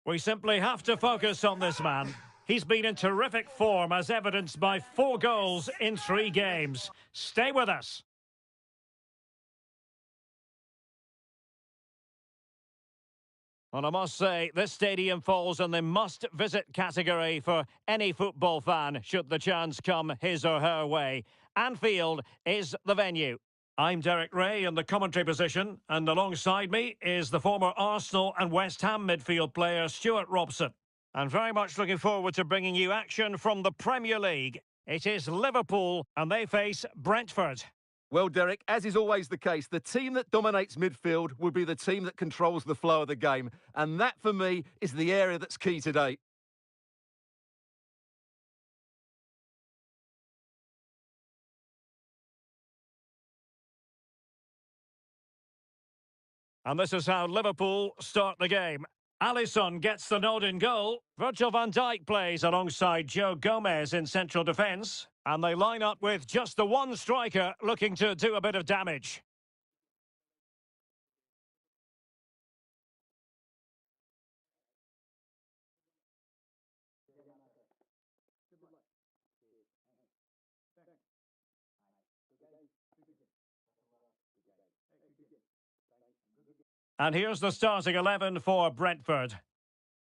We simply have to focus on this man. He's been in terrific form, as evidenced by 4 goals in 3 games. Stay with us. Well, I must say, this stadium falls in the must-visit category for any football fan, should the chance come his or her way. Anfield is the venue. I'm Derek Ray in the commentary position, and alongside me is the former Arsenal and West Ham midfield player Stuart Robson. And very much looking forward to bringing you action from the Premier League. It is Liverpool, and they face Brentford. Well, Derek, as is always the case, the team that dominates midfield will be the team that controls the flow of the game. And that, for me, is the area that's key today. And this is how Liverpool start the game. Alisson gets the nod in goal. Virgil van Dijk plays alongside Joe Gomez in central defence. And they line up with just the one striker looking to do a bit of damage. And here's the starting 11 for Brentford.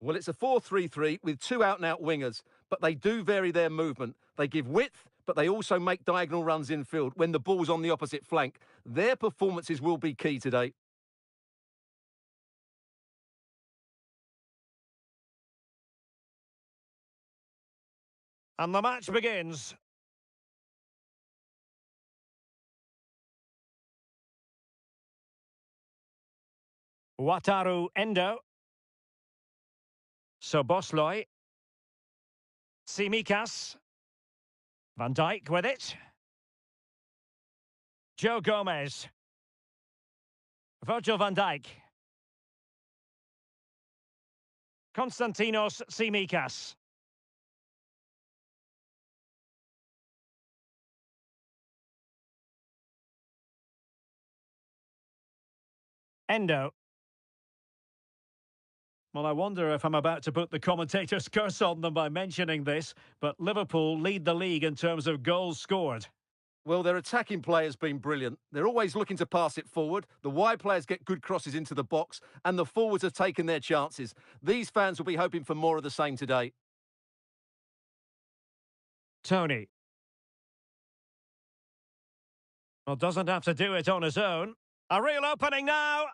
Well, it's a 4-3-3 with 2 out-and-out wingers, but they do vary their movement. They give width, but they also make diagonal runs infield when the ball's on the opposite flank. Their performances will be key today. And the match begins. Wataru Endo. Soboslai. Tsimikas. Van Dijk with it. Joe Gomez. Virgil van Dijk. Konstantinos Tsimikas. Endo. Well, I wonder if I'm about to put the commentator's curse on them by mentioning this, but Liverpool lead the league in terms of goals scored. Well, their attacking play has been brilliant. They're always looking to pass it forward. The wide players get good crosses into the box, and the forwards have taken their chances. These fans will be hoping for more of the same today. Tony. Well, doesn't have to do it on his own. A real opening now.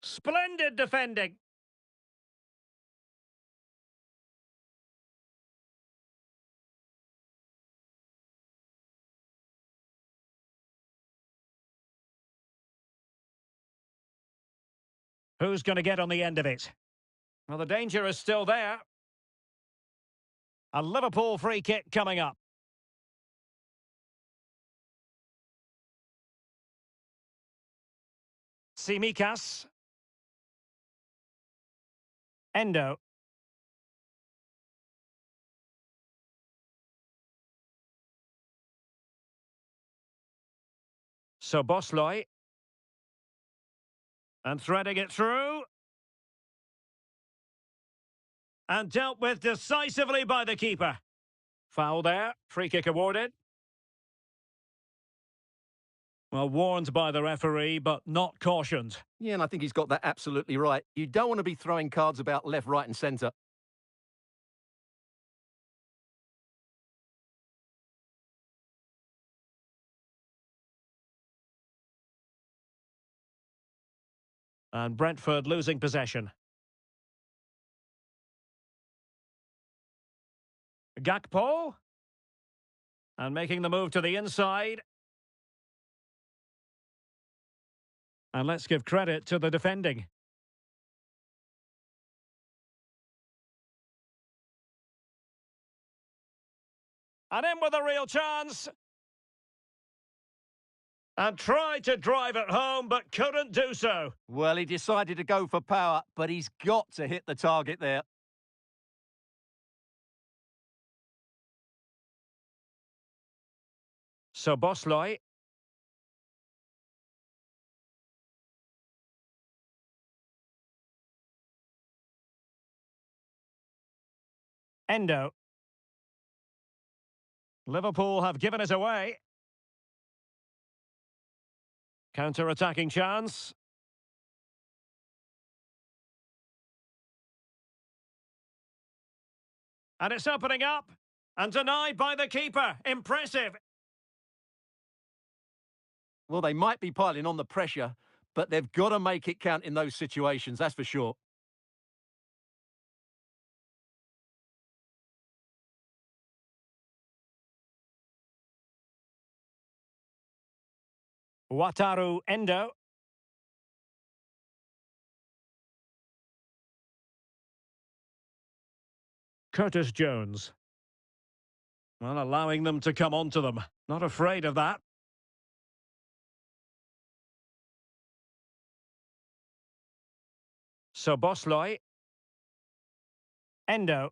Splendid defending. Who's going to get on the end of it? Well, the danger is still there. A Liverpool free kick coming up. Tsimikas. Endo. Soboslai. And threading it through. And dealt with decisively by the keeper. Foul there. Free kick awarded. Well, warned by the referee, but not cautioned. Yeah, and I think he's got that absolutely right. You don't want to be throwing cards about left, right and centre. And Brentford losing possession. Gakpo. And making the move to the inside. And let's give credit to the defending. And in with a real chance. And tried to drive it home, but couldn't do so. Well, he decided to go for power, but he's got to hit the target there. Soboslai. Endo. Liverpool have given it away. Counter-attacking chance. And it's opening up. And denied by the keeper. Impressive. Well, they might be piling on the pressure, but they've got to make it count in those situations, that's for sure. Wataru Endo. Curtis Jones. Well, allowing them to come onto them. Not afraid of that. So Bosloy. Endo.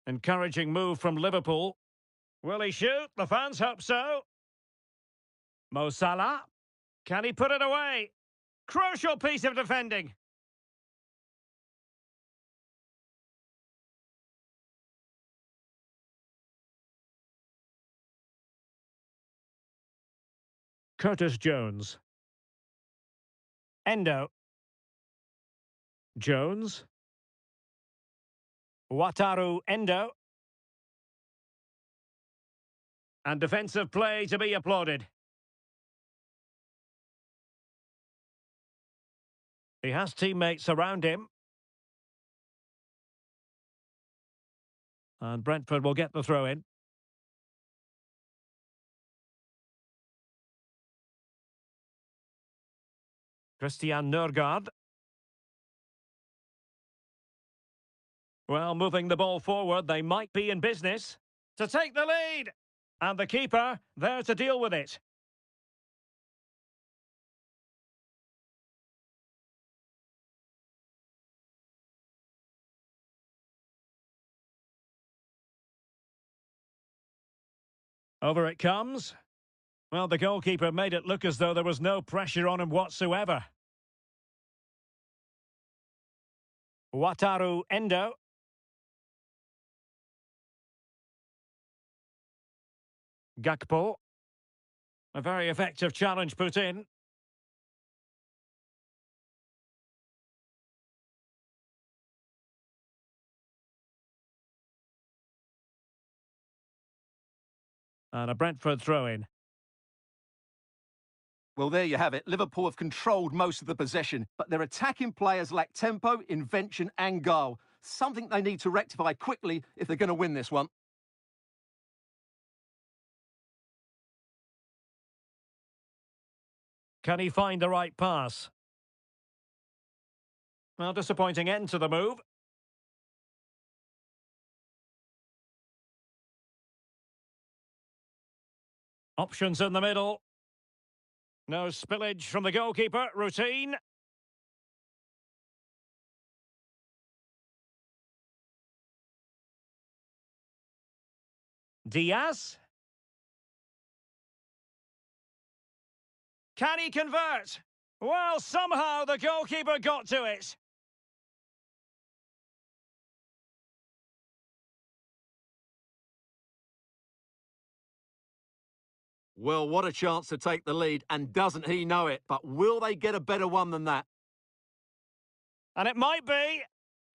Encouraging move from Liverpool. Will he shoot? The fans hope so. Mo Salah. Can he put it away? Crucial piece of defending. Curtis Jones. Endo. Jones. Wataru Endo. And defensive play to be applauded. He has teammates around him. And Brentford will get the throw in. Christian Nørgaard. Well, moving the ball forward, they might be in business. To take the lead! And the keeper there to deal with it. Over it comes. Well, the goalkeeper made it look as though there was no pressure on him whatsoever. Wataru Endo. Gakpo. A very effective challenge put in. And a Brentford throw-in. Well, there you have it. Liverpool have controlled most of the possession, but their attacking players lack tempo, invention and guile. Something they need to rectify quickly if they're going to win this one. Can he find the right pass? Well, disappointing end to the move. Options in the middle. No spillage from the goalkeeper. Routine. Diaz. Can he convert? Well, somehow the goalkeeper got to it. Well, what a chance to take the lead, and doesn't he know it? But will they get a better one than that? And it might be.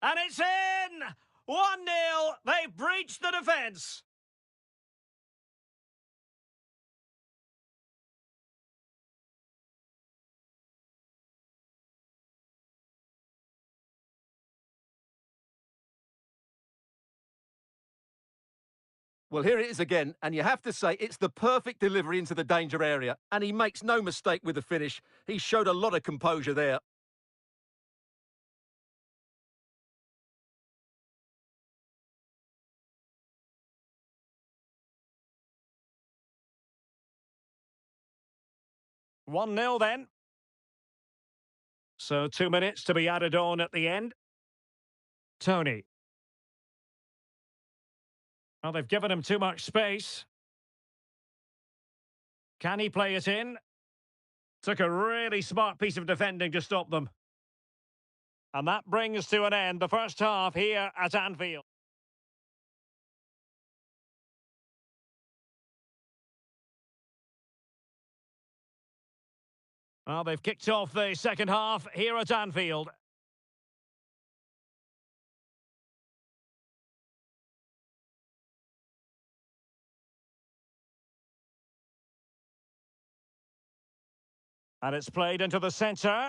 And it's in! 1-0. They've breached the defence. Well, here it is again, and you have to say it's the perfect delivery into the danger area, and he makes no mistake with the finish. He showed a lot of composure there. One 0 then. So 2 minutes to be added on at the end. Tony. Well, they've given him too much space. Can he play it in? Took a really smart piece of defending to stop them. And that brings to an end the first half here at Anfield. Well, they've kicked off the second half here at Anfield. And it's played into the centre.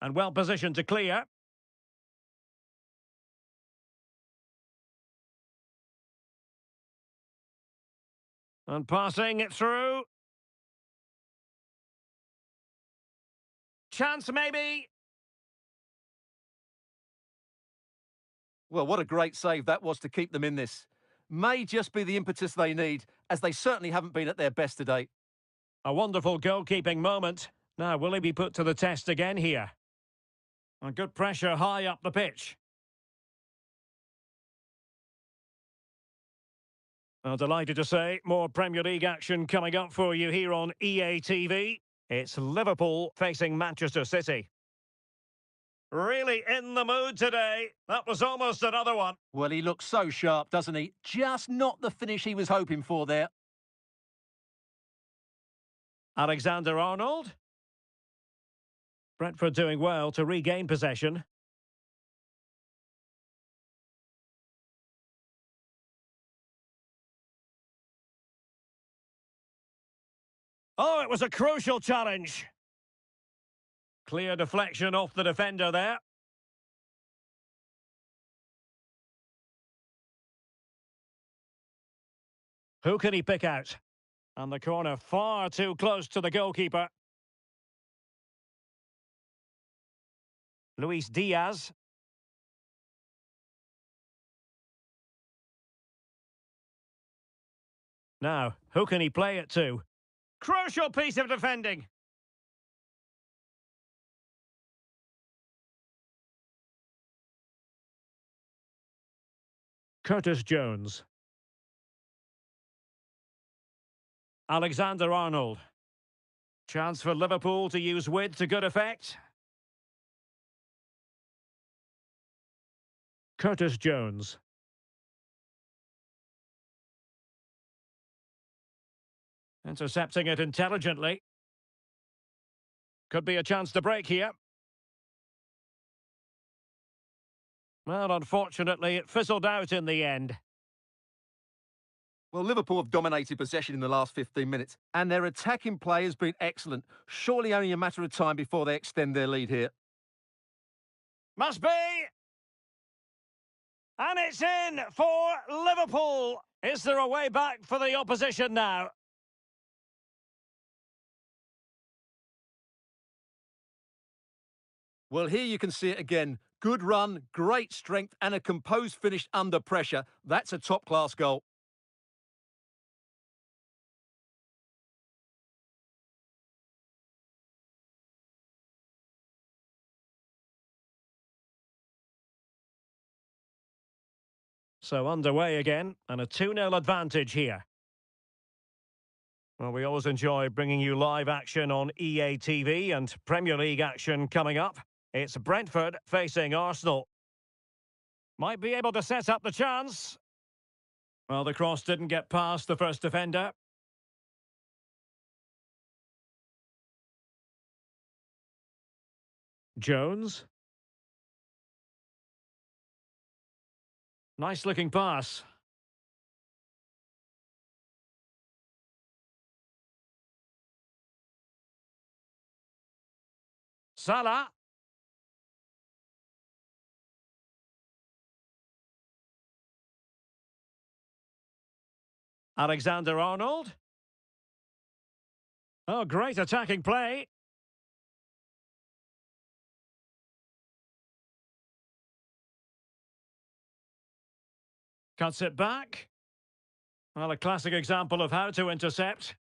And well positioned to clear. And passing it through. Chance maybe. Well, what a great save that was to keep them in this. May just be the impetus they need, as they certainly haven't been at their best today. A wonderful goalkeeping moment. Now, will he be put to the test again here? And good pressure high up the pitch. Well, delighted to say, more Premier League action coming up for you here on EA TV. It's Liverpool facing Manchester City. Really in the mood today. That was almost another one. Well, he looks so sharp, doesn't he? Just not the finish he was hoping for there. Alexander-Arnold. Brentford doing well to regain possession. Oh, it was a crucial challenge. Clear deflection off the defender there. Who can he pick out? And the corner far too close to the goalkeeper. Luis Diaz. Now, who can he play it to? Crucial piece of defending. Curtis Jones. Alexander-Arnold. Chance for Liverpool to use width to good effect. Curtis Jones. Intercepting it intelligently. Could be a chance to break here. Well, unfortunately, it fizzled out in the end. Well, Liverpool have dominated possession in the last 15 minutes, and their attacking play has been excellent. Surely only a matter of time before they extend their lead here. Must be! And it's in for Liverpool. Is there a way back for the opposition now? Well, here you can see it again. Good run, great strength, and a composed finish under pressure. That's a top-class goal. So underway again, and a 2-0 advantage here. Well, we always enjoy bringing you live action on EA TV and Premier League action coming up. It's Brentford facing Arsenal. Might be able to set up the chance. Well, the cross didn't get past the first defender. Jones. Nice looking pass. Salah. Alexander-Arnold. Oh, great attacking play. Cuts it back. Well, a classic example of how to intercept.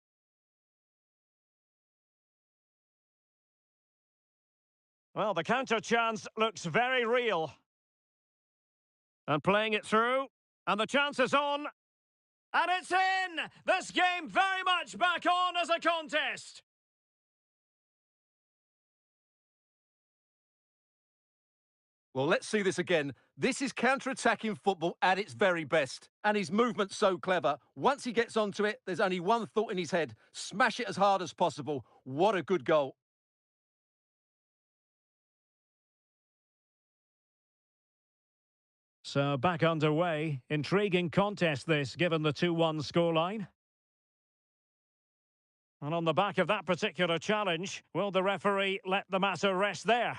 Well, the counter chance looks very real. And playing it through. And the chance is on. And it's in! This game very much back on as a contest. Well, let's see this again. This is counter-attacking football at its very best. And his movement's so clever. Once he gets onto it, there's only one thought in his head. Smash it as hard as possible. What a good goal. So back underway. Intriguing contest this, given the 2-1 scoreline. And on the back of that particular challenge, will the referee let the matter rest there?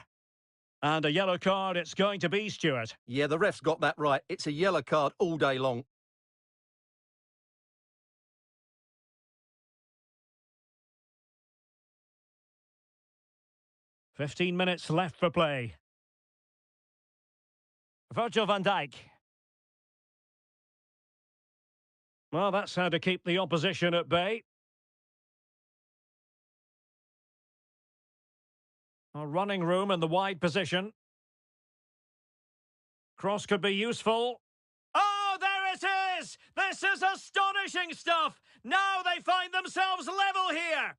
And a yellow card it's going to be, Stuart. Yeah, the ref's got that right. It's a yellow card all day long. "15 minutes left for play. Virgil van Dijk. Well, that's how to keep the opposition at bay. A running room in the wide position. Cross could be useful. Oh, there it is! This is astonishing stuff! Now they find themselves level here!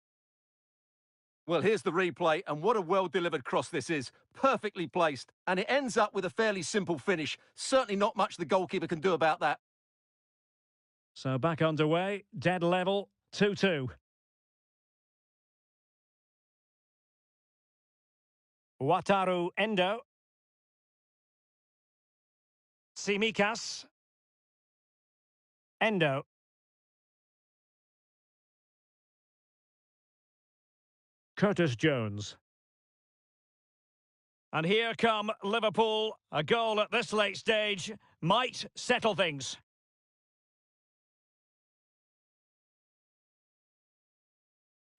Well, here's the replay, and what a well-delivered cross this is. Perfectly placed. And it ends up with a fairly simple finish. Certainly not much the goalkeeper can do about that. So back underway, dead level, 2-2. Wataru Endo. Tsimikas. Endo. Curtis Jones. And here come Liverpool. A goal at this late stage might settle things.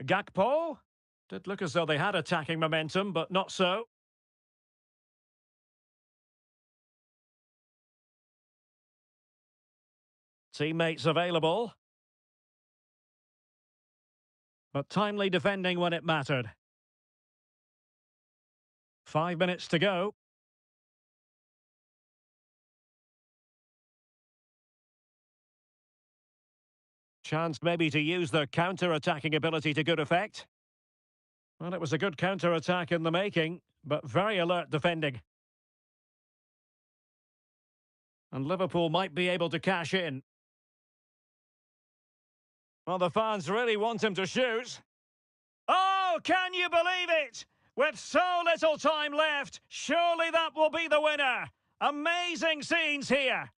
Gakpo. Did look as though they had attacking momentum, but not so. Teammates available. But timely defending when it mattered. 5 minutes to go. Chance maybe to use their counter-attacking ability to good effect. Well, it was a good counter-attack in the making, but very alert defending. And Liverpool might be able to cash in. Well, the fans really want him to shoot. Oh, can you believe it? With so little time left, surely that will be the winner. Amazing scenes here.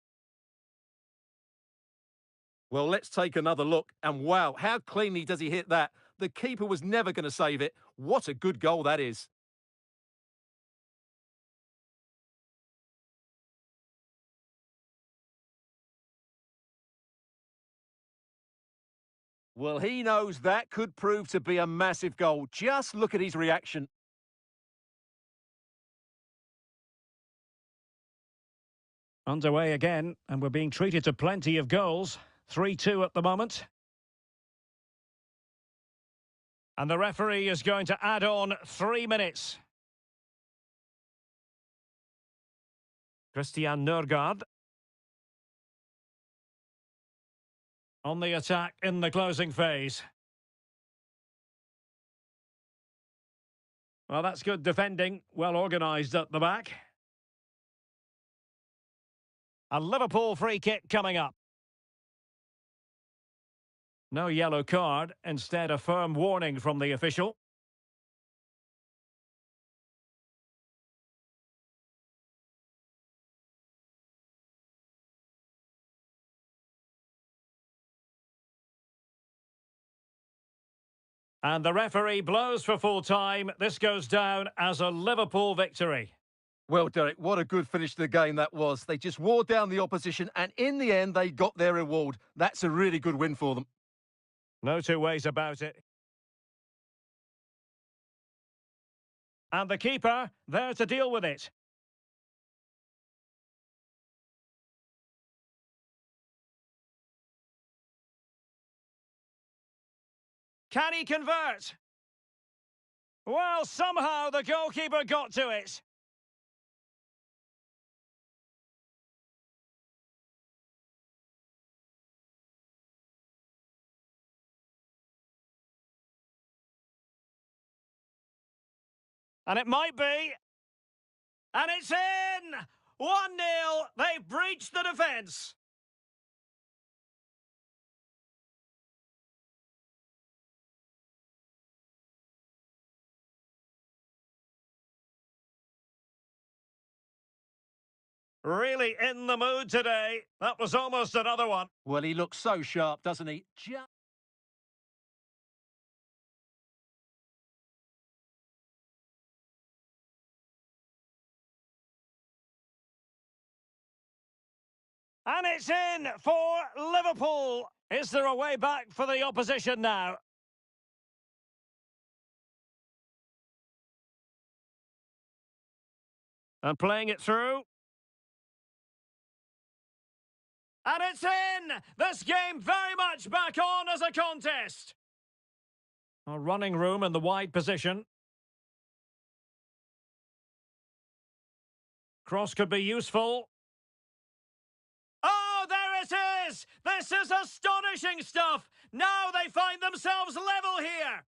Well, let's take another look. And wow, how cleanly does he hit that? The keeper was never going to save it. What a good goal that is. Well, he knows that could prove to be a massive goal. Just look at his reaction. Underway again, and we're being treated to plenty of goals. 3-2 at the moment. And the referee is going to add on 3 minutes. Christian Nørgaard. On the attack in the closing phase. Well, that's good defending. Well organised at the back. A Liverpool free kick coming up. No yellow card, instead a firm warning from the official. And the referee blows for full time. This goes down as a Liverpool victory. Well, Derek, what a good finish to the game that was. They just wore down the opposition, and in the end, they got their reward. That's a really good win for them. No two ways about it. And the keeper there to deal with it. Can he convert? Well, somehow the goalkeeper got to it. And it might be. And it's in! in! 1-0, they've breached the defence. Really in the mood today. That was almost another one. Well, he looks so sharp, doesn't he? And it's in for Liverpool. Is there a way back for the opposition now? And playing it through. And it's in! This game very much back on as a contest. A running room in the wide position. Cross could be useful. Oh, there it is! This is astonishing stuff! Now they find themselves level here!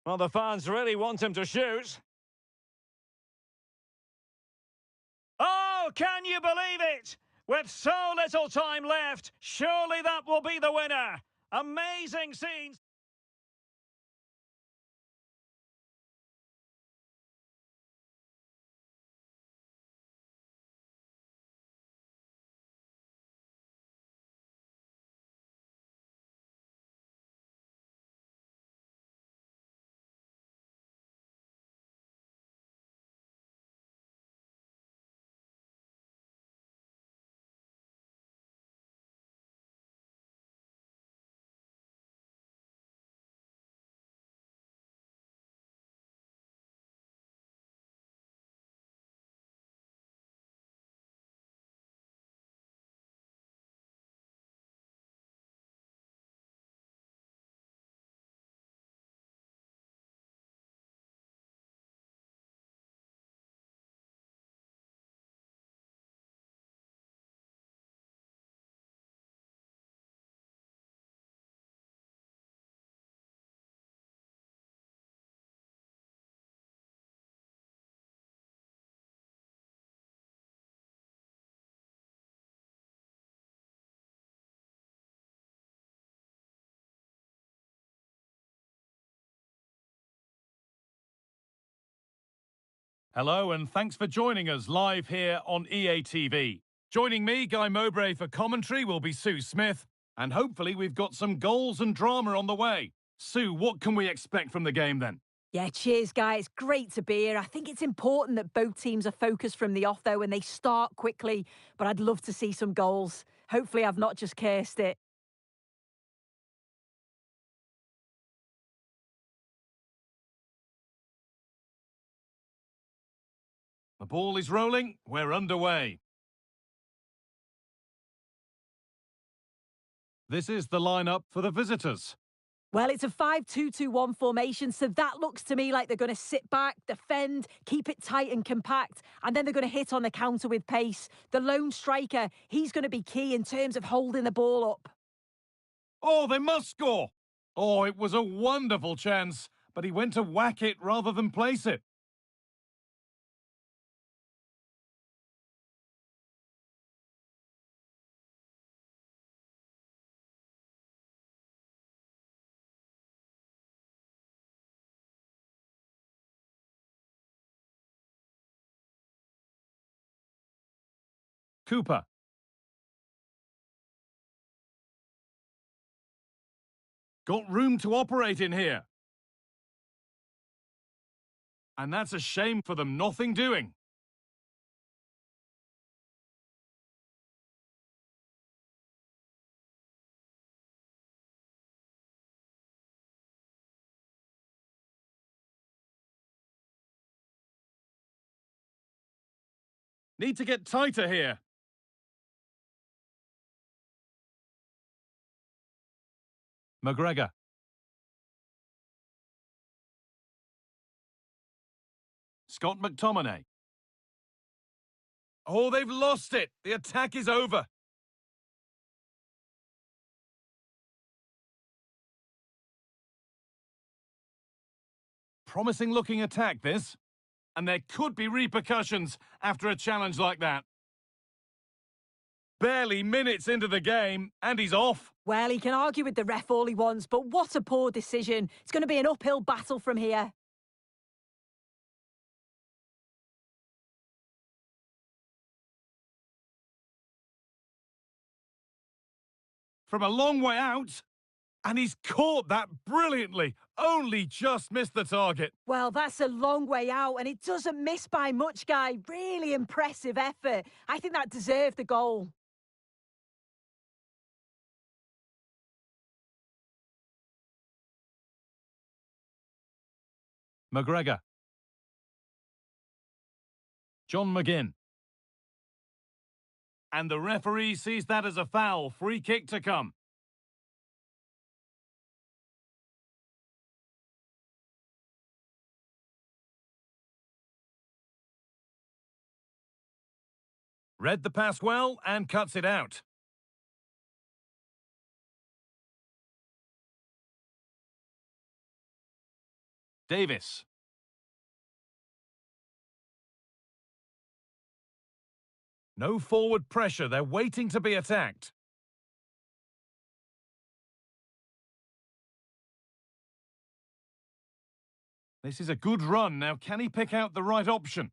Well, the fans really want him to shoot. Oh, can you believe it? With so little time left, surely that will be the winner. Amazing scenes. Hello and thanks for joining us live here on EA TV. Joining me, Guy Mowbray, for commentary will be Sue Smith, and hopefully we've got some goals and drama on the way. Sue, what can we expect from the game then? Yeah, cheers, Guy. It's great to be here. I think it's important that both teams are focused from the off, though, and they start quickly, but I'd love to see some goals. Hopefully I've not just cursed it. The ball is rolling, we're underway. This is the lineup for the visitors. Well, it's a 5-2-2-1 formation, so that looks to me like they're going to sit back, defend, keep it tight and compact, and then they're going to hit on the counter with pace. The lone striker, he's going to be key in terms of holding the ball up. Oh, they must score! Oh, it was a wonderful chance, but he went to whack it rather than place it. Cooper. Got room to operate in here. And that's a shame for them, nothing doing. Need to get tighter here. McGregor. Scott McTominay. Oh, they've lost it. The attack is over. Promising looking attack, this. and there could be repercussions after a challenge like that. Barely minutes into the game, and he's off. Well, he can argue with the ref all he wants, but what a poor decision. It's going to be an uphill battle from here. From a long way out, and he's caught that brilliantly. Only just missed the target. Well, that's a long way out, and it doesn't miss by much, Guy. Really impressive effort. I think that deserved the goal. McGregor. John McGinn. And the referee sees that as a foul. Free kick to come. Read the pass well and cuts it out. Davis. No forward pressure, they're waiting to be attacked. This is a good run, now can he pick out the right option?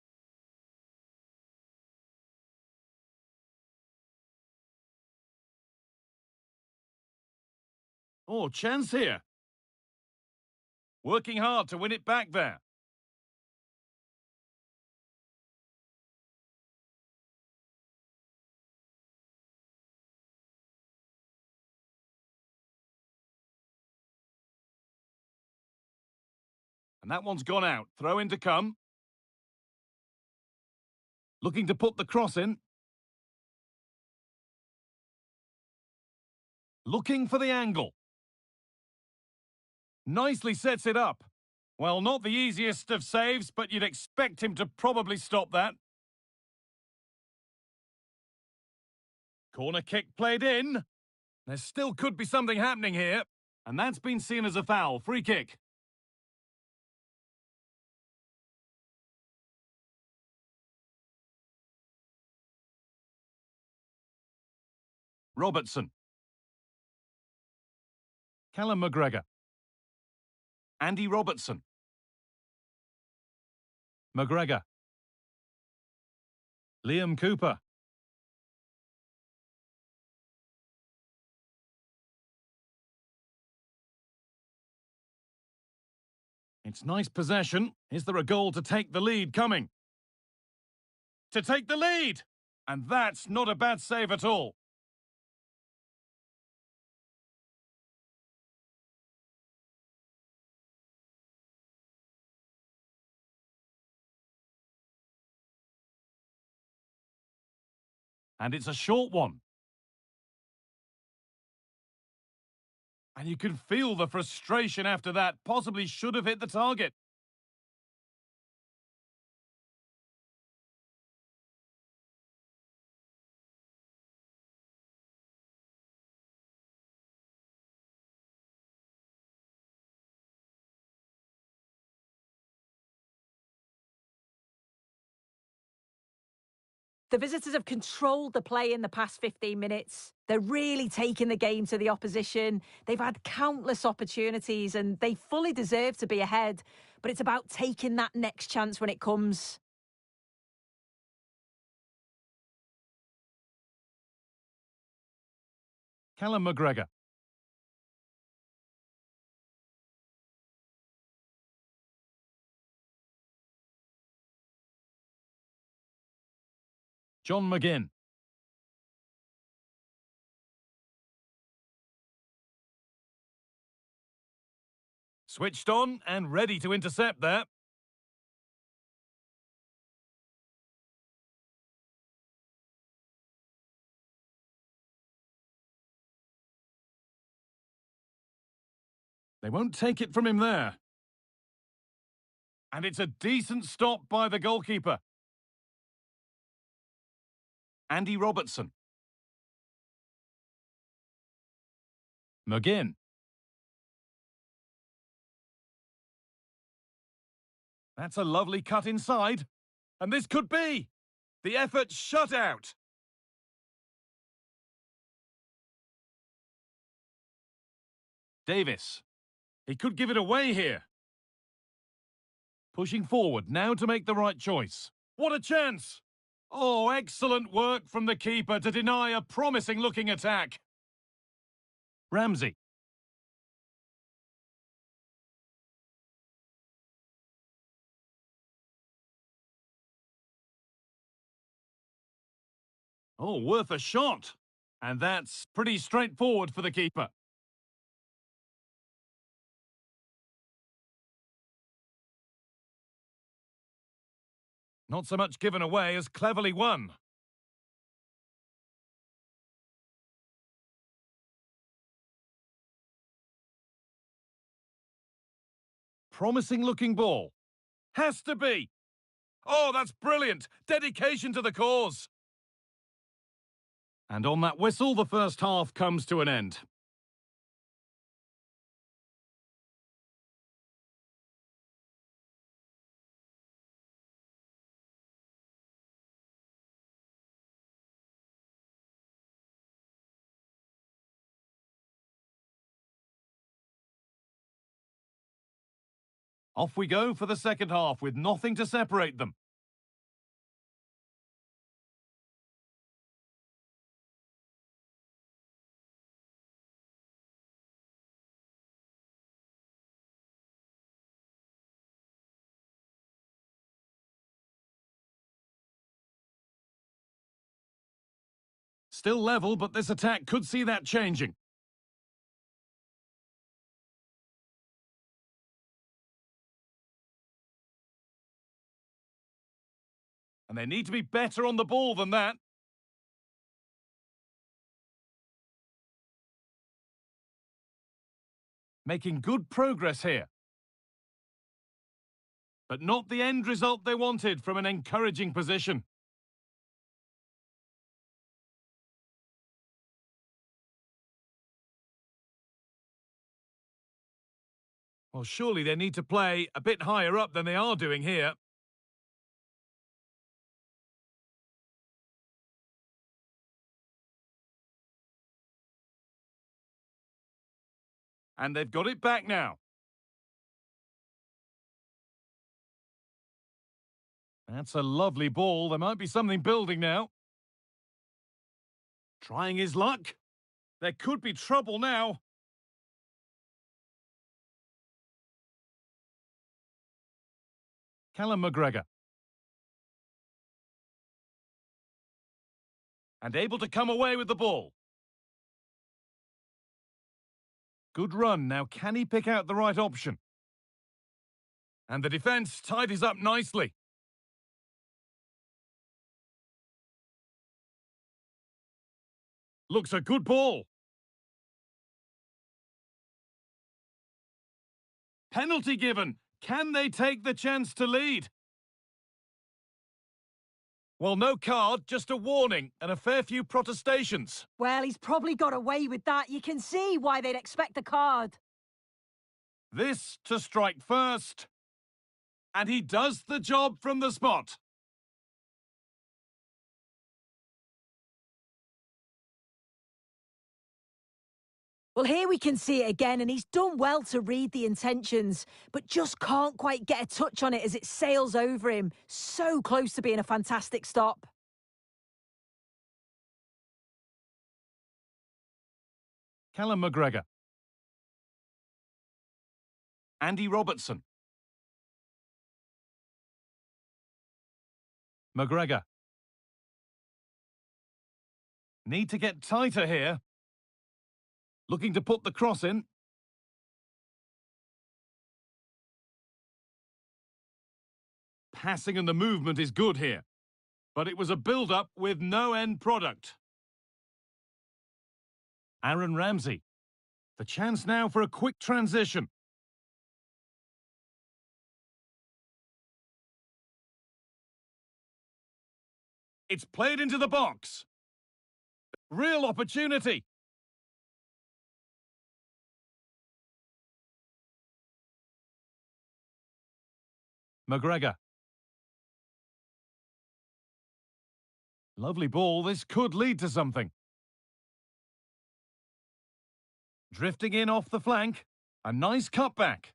Oh, chance here. Working hard to win it back there. And that one's gone out. Throw in to come. Looking to put the cross in. Looking for the angle. Nicely sets it up. Well, not the easiest of saves, but you'd expect him to probably stop that. Corner kick played in. There still could be something happening here. And that's been seen as a foul. Free kick. Robertson. Callum McGregor. Andy Robertson. McGregor. Liam Cooper. It's nice possession. Is there a goal to take the lead coming? To take the lead! And that's not a bad save at all. And it's a short one. And you can feel the frustration after that. Possibly should have hit the target. The visitors have controlled the play in the past 15 minutes. They're really taking the game to the opposition. They've had countless opportunities and they fully deserve to be ahead. But it's about taking that next chance when it comes. Callum McGregor. John McGinn. Switched on and ready to intercept there. They won't take it from him there. And it's a decent stop by the goalkeeper. Andy Robertson. McGinn. That's a lovely cut inside. And this could be the effort shut out. Davis. He could give it away here. Pushing forward now to make the right choice. What a chance! Oh, excellent work from the keeper to deny a promising-looking attack. Ramsey. Oh, worth a shot. And that's pretty straightforward for the keeper. Not so much given away as cleverly won. Promising-looking ball. Has to be. Oh, that's brilliant. Dedication to the cause. And on that whistle, the first half comes to an end. Off we go for the second half with nothing to separate them. Still level, but this attack could see that changing. And they need to be better on the ball than that. Making good progress here. But not the end result they wanted from an encouraging position. Well, surely they need to play a bit higher up than they are doing here. And they've got it back now. That's a lovely ball. There might be something building now. Trying his luck. There could be trouble now. Callum McGregor. And able to come away with the ball. Good run. Now, can he pick out the right option? And the defence tidies up nicely. Looks a good ball. Penalty given. Can they take the chance to lead? Well, no card, just a warning and a fair few protestations. Well, he's probably got away with that. You can see why they'd expect a card. This to strike first. And he does the job from the spot. Well, here we can see it again, and he's done well to read the intentions, but just can't quite get a touch on it as it sails over him. So close to being a fantastic stop. Callum McGregor. Andy Robertson. McGregor. Need to get tighter here. Looking to put the cross in. Passing and the movement is good here. But it was a build-up with no end product. Aaron Ramsey. The chance now for a quick transition. It's played into the box. Real opportunity. McGregor. Lovely ball. This could lead to something. Drifting in off the flank. A nice cutback.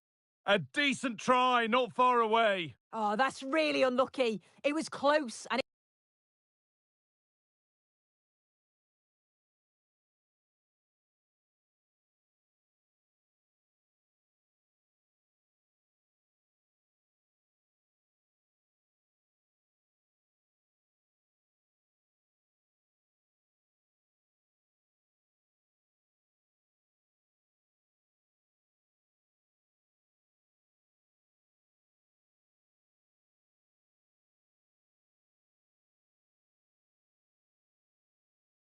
A decent try, not far away. Oh, that's really unlucky. It was close and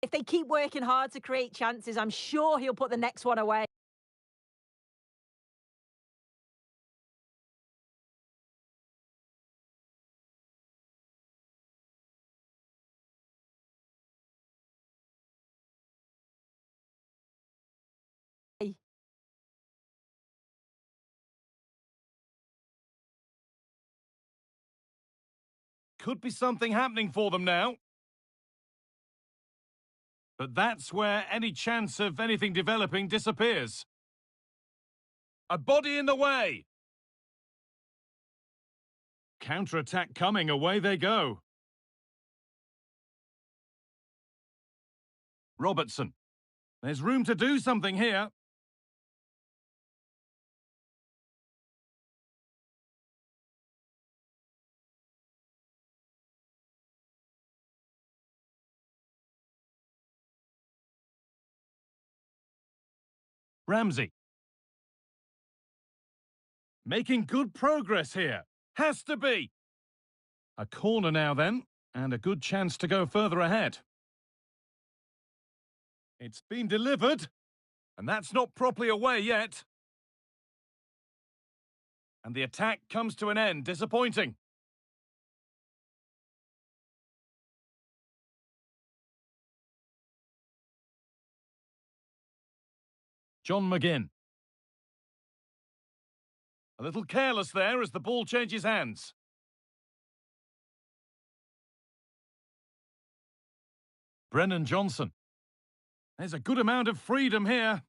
if they keep working hard to create chances, I'm sure he'll put the next one away. Could be something happening for them now. But that's where any chance of anything developing disappears. A body in the way. Counter-attack coming, away they go. Robertson. There's room to do something here. Ramsey. Making good progress here. Has to be. A corner now then, and a good chance to go further ahead. It's been delivered, and that's not properly away yet. And the attack comes to an end, disappointing. John McGinn. A little careless there as the ball changes hands. Brennan Johnson. There's a good amount of freedom here.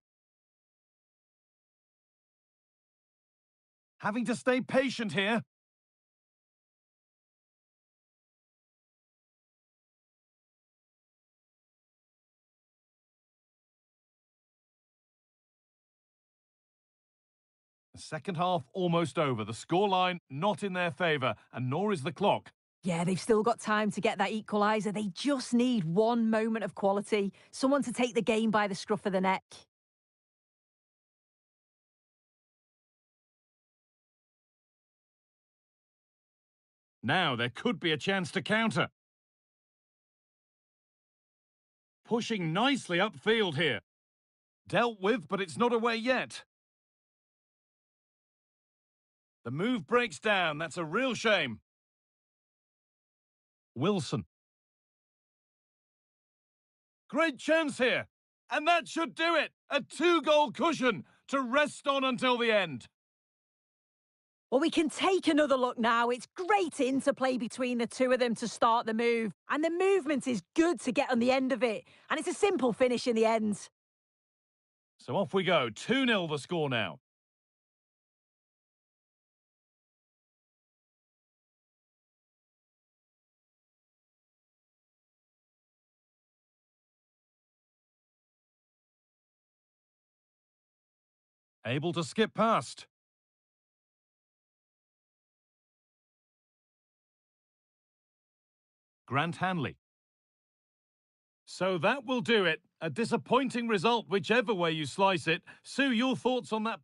Having to stay patient here. The second half almost over. The scoreline not in their favour, and nor is the clock. Yeah, they've still got time to get that equaliser. They just need one moment of quality. Someone to take the game by the scruff of the neck. Now there could be a chance to counter. Pushing nicely upfield here. Dealt with, but it's not away yet. The move breaks down. That's a real shame. Wilson. Great chance here. And that should do it. A 2-goal cushion to rest on until the end. Well, we can take another look now. It's great interplay between the two of them to start the move. And the movement is good to get on the end of it. And it's a simple finish in the end. So off we go. 2-0 the score now. Able to skip past. Grant Hanley. So that will do it. A disappointing result, whichever way you slice it. Sue, your thoughts on that?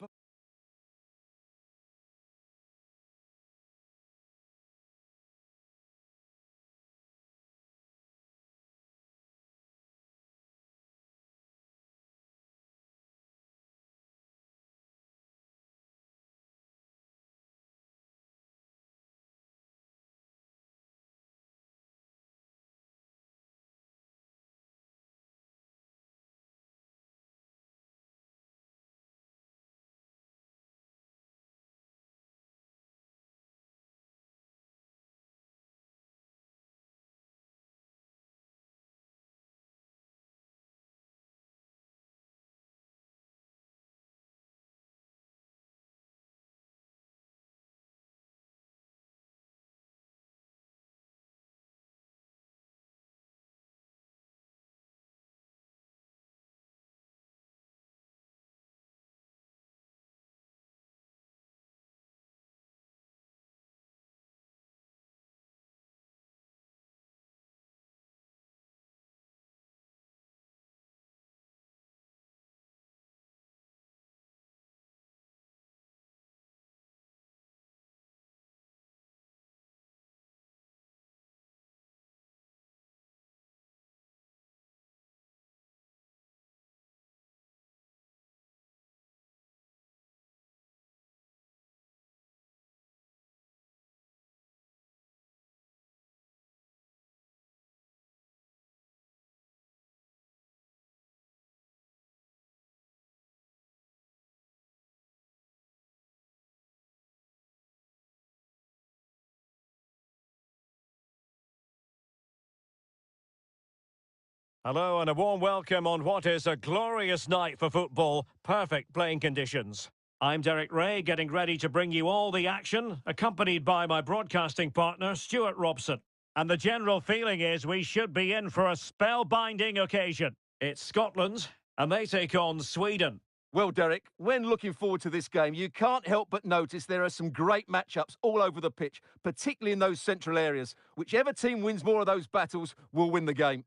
Hello and a warm welcome on what is a glorious night for football. Perfect playing conditions. I'm Derek Ray, getting ready to bring you all the action, accompanied by my broadcasting partner, Stuart Robson. And the general feeling is we should be in for a spellbinding occasion. It's Scotland, and they take on Sweden. Well, Derek, when looking forward to this game, you can't help but notice there are some great matchups all over the pitch, particularly in those central areas. Whichever team wins more of those battles will win the game.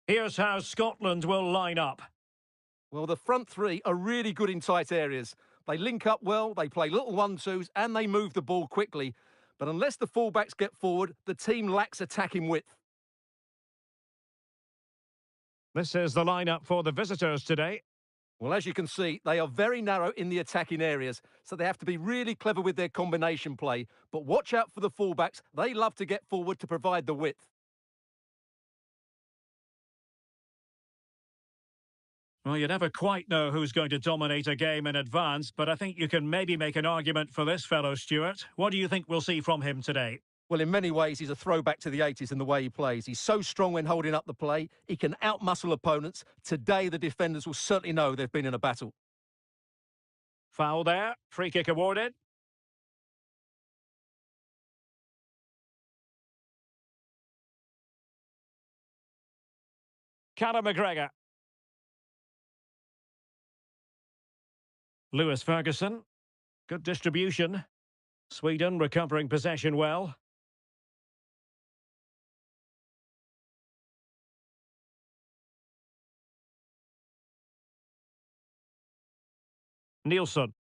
Here's how Scotland will line up. Well, the front three are really good in tight areas. They link up well, they play little 1-2s, and they move the ball quickly. But unless the fullbacks get forward, the team lacks attacking width. This is the lineup for the visitors today. Well, as you can see, they are very narrow in the attacking areas, so they have to be really clever with their combination play. But watch out for the fullbacks. They love to get forward to provide the width. Well, you never quite know who's going to dominate a game in advance, but I think you can maybe make an argument for this fellow, Stuart. What do you think we'll see from him today? Well, in many ways, he's a throwback to the 80s in the way he plays. He's so strong when holding up the play. He can outmuscle opponents. Today, the defenders will certainly know they've been in a battle. Foul there. Free kick awarded. Callum McGregor. Lewis Ferguson. Good distribution. Sweden recovering possession well. Nielsen.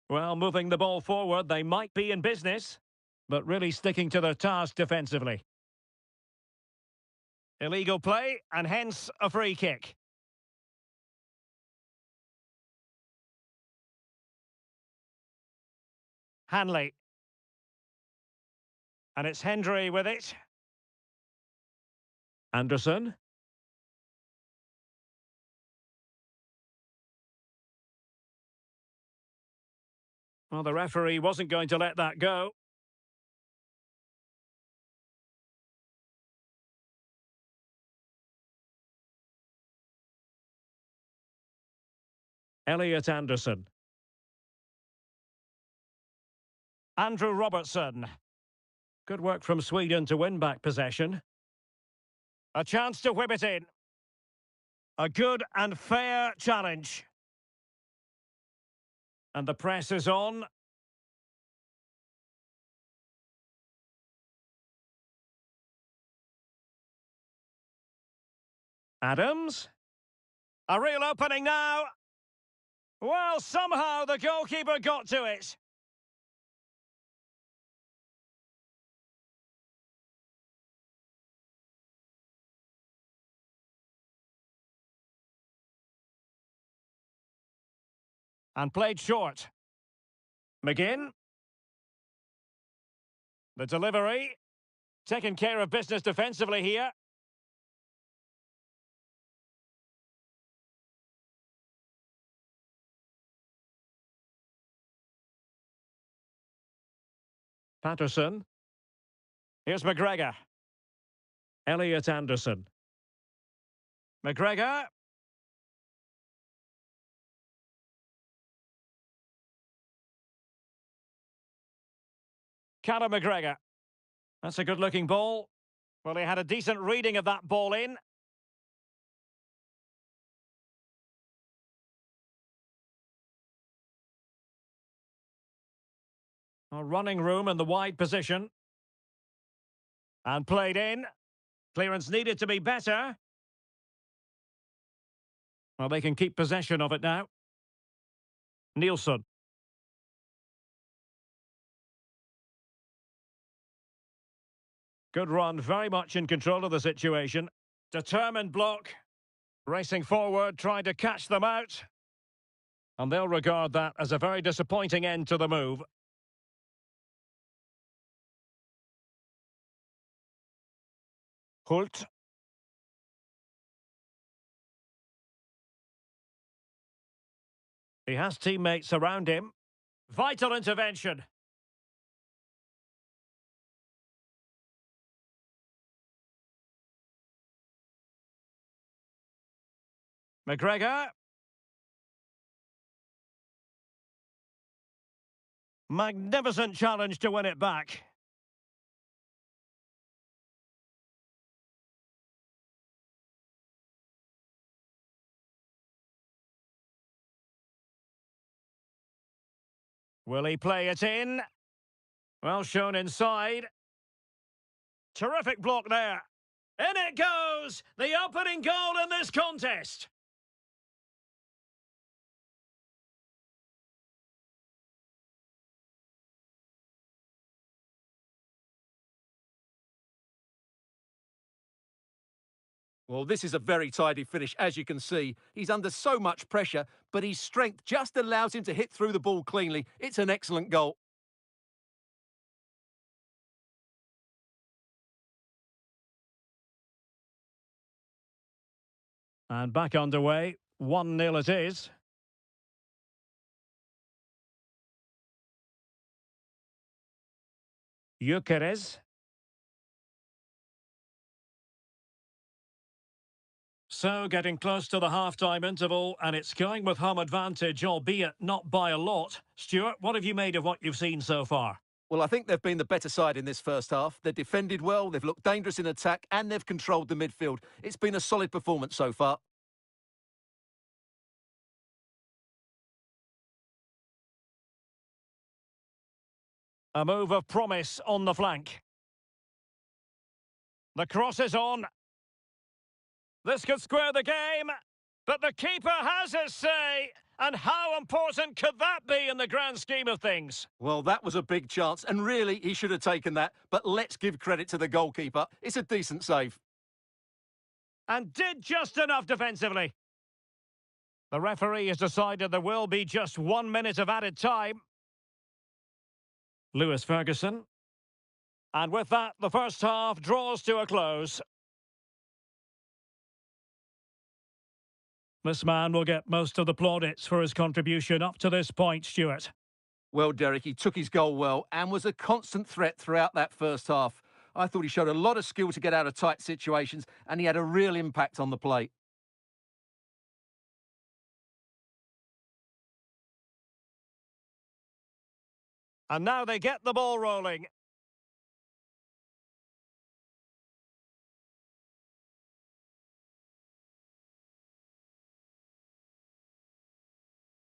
Well, moving the ball forward, they might be in business, but really sticking to their task defensively. Illegal play, and hence a free kick. Hanley. And it's Hendry with it. Anderson. Well, the referee wasn't going to let that go. Elliot Anderson. Andrew Robertson. Good work from Sweden to win back possession. A chance to whip it in. A good and fair challenge. And the press is on. Adams. A real opening now. Well, somehow the goalkeeper got to it. And played short. McGinn. The delivery. Taking care of business defensively here. Patterson. Here's McGregor. Elliot Anderson. McGregor. Callum McGregor. That's a good-looking ball. Well, he had a decent reading of that ball in. A running room in the wide position. And played in. Clearance needed to be better. Well, they can keep possession of it now. Nielsen. Good run, very much in control of the situation. Determined block. Racing forward, trying to catch them out. And they'll regard that as a very disappointing end to the move. Hult. He has teammates around him. Vital intervention. McGregor. Magnificent challenge to win it back. Will he play it in? Well shown inside. Terrific block there. In it goes! The opening goal in this contest. Well, this is a very tidy finish, as you can see. He's under so much pressure, but his strength just allows him to hit through the ball cleanly. It's an excellent goal. And back underway. 1-0 it is. Gyökeres. So, getting close to the half-time interval, and it's going with home advantage, albeit not by a lot. Stuart, what have you made of what you've seen so far? Well, I think they've been the better side in this first half. They've defended well, they've looked dangerous in attack, and they've controlled the midfield. It's been a solid performance so far. A move of promise on the flank. The cross is on. This could square the game, but the keeper has his say. And how important could that be in the grand scheme of things? Well, that was a big chance, and really, he should have taken that. But let's give credit to the goalkeeper. It's a decent save. And did just enough defensively. The referee has decided there will be just 1 minute of added time. Lewis Ferguson. And with that, the first half draws to a close. This man will get most of the plaudits for his contribution up to this point, Stuart. Well, Derek, he took his goal well and was a constant threat throughout that first half. I thought he showed a lot of skill to get out of tight situations, and he had a real impact on the play. And now they get the ball rolling.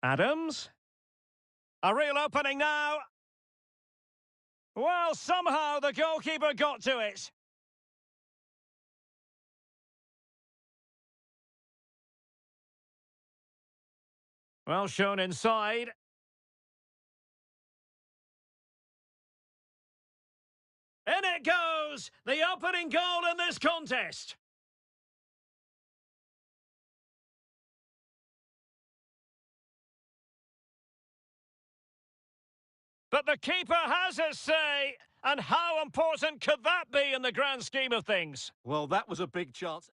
Adams. A real opening now. Well, somehow the goalkeeper got to it. Well shown inside. In it goes! The opening goal in this contest. But the keeper has his say. And how important could that be in the grand scheme of things? Well, that was a big chance.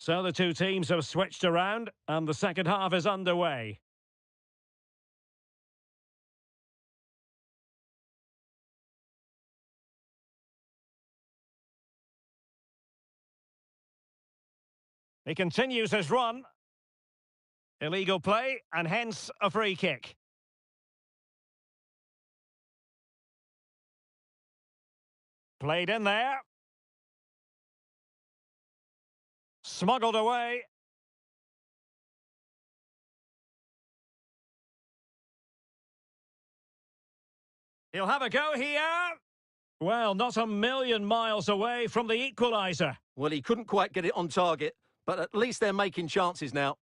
So the two teams have switched around and the second half is underway. He continues his run. Illegal play, and hence a free kick. Played in there. Smuggled away. He'll have a go here. Well, not a million miles away from the equaliser. Well, he couldn't quite get it on target, but at least they're making chances now.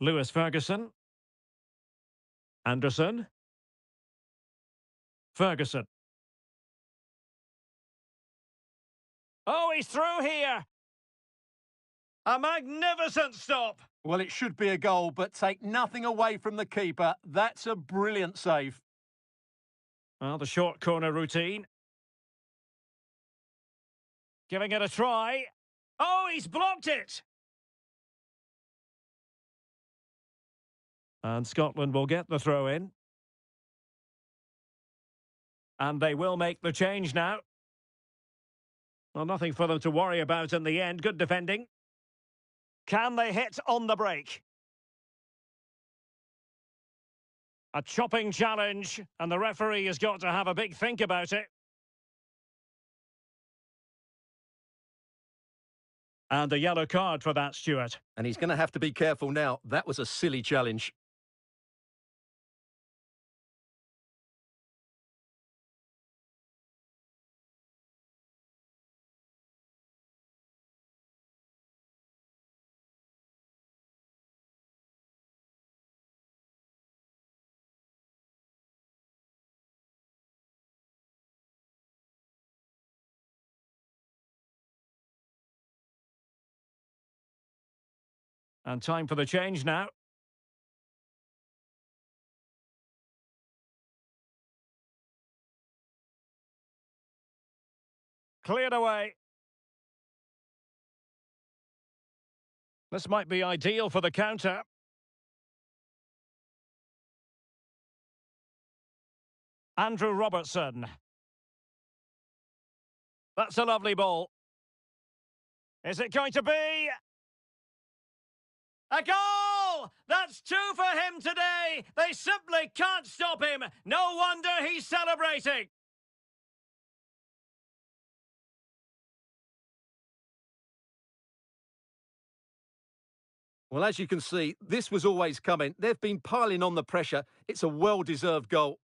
Lewis Ferguson. Anderson. Ferguson. Oh, he's through here. A magnificent stop. Well, it should be a goal, but take nothing away from the keeper. That's a brilliant save. Well, the short corner routine. Giving it a try. Oh, he's blocked it. And Scotland will get the throw in. And they will make the change now. Well, nothing for them to worry about in the end. Good defending. Can they hit on the break? A chopping challenge, and the referee has got to have a big think about it. And a yellow card for that, Stuart. And he's going to have to be careful now. That was a silly challenge. And time for the change now. Cleared away. This might be ideal for the counter. Andrew Robertson. That's a lovely ball. Is it going to be a goal? That's two for him today. They simply can't stop him. No wonder he's celebrating. Well, as you can see, this was always coming. They've been piling on the pressure. It's a well-deserved goal.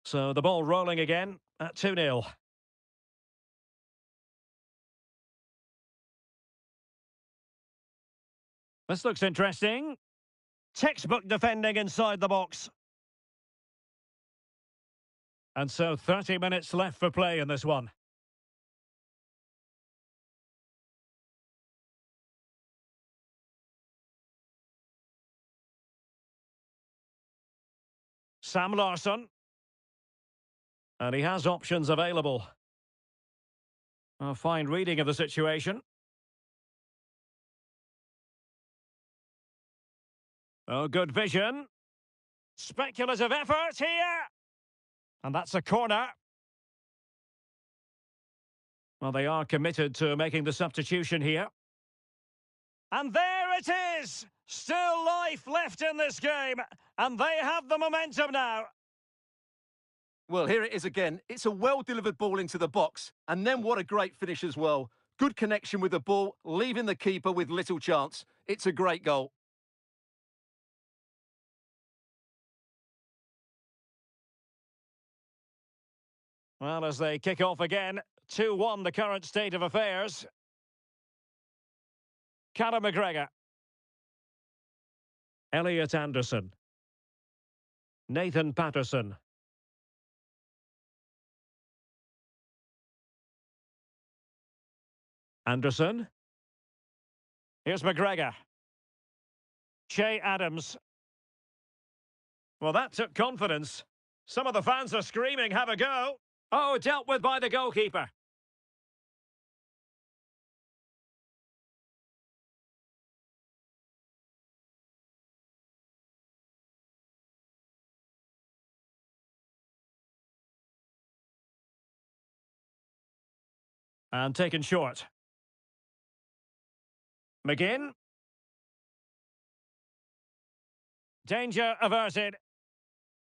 So the ball rolling again at 2-0. This looks interesting. Textbook defending inside the box. And so 30 minutes left for play in this one. Sam Larsson. And he has options available. A fine reading of the situation. Oh, good vision. Speculative effort here. And that's a corner. Well, they are committed to making the substitution here. And there it is! Still life left in this game. And they have the momentum now. Well, here it is again. It's a well-delivered ball into the box. And then what a great finish as well. Good connection with the ball, leaving the keeper with little chance. It's a great goal. Well, as they kick off again, 2-1 the current state of affairs. Callum McGregor. Elliot Anderson. Nathan Patterson. Anderson. Here's McGregor. Che Adams. Well, that took confidence. Some of the fans are screaming, have a go. Oh, dealt with by the goalkeeper. And taken short. McGinn. Danger averted.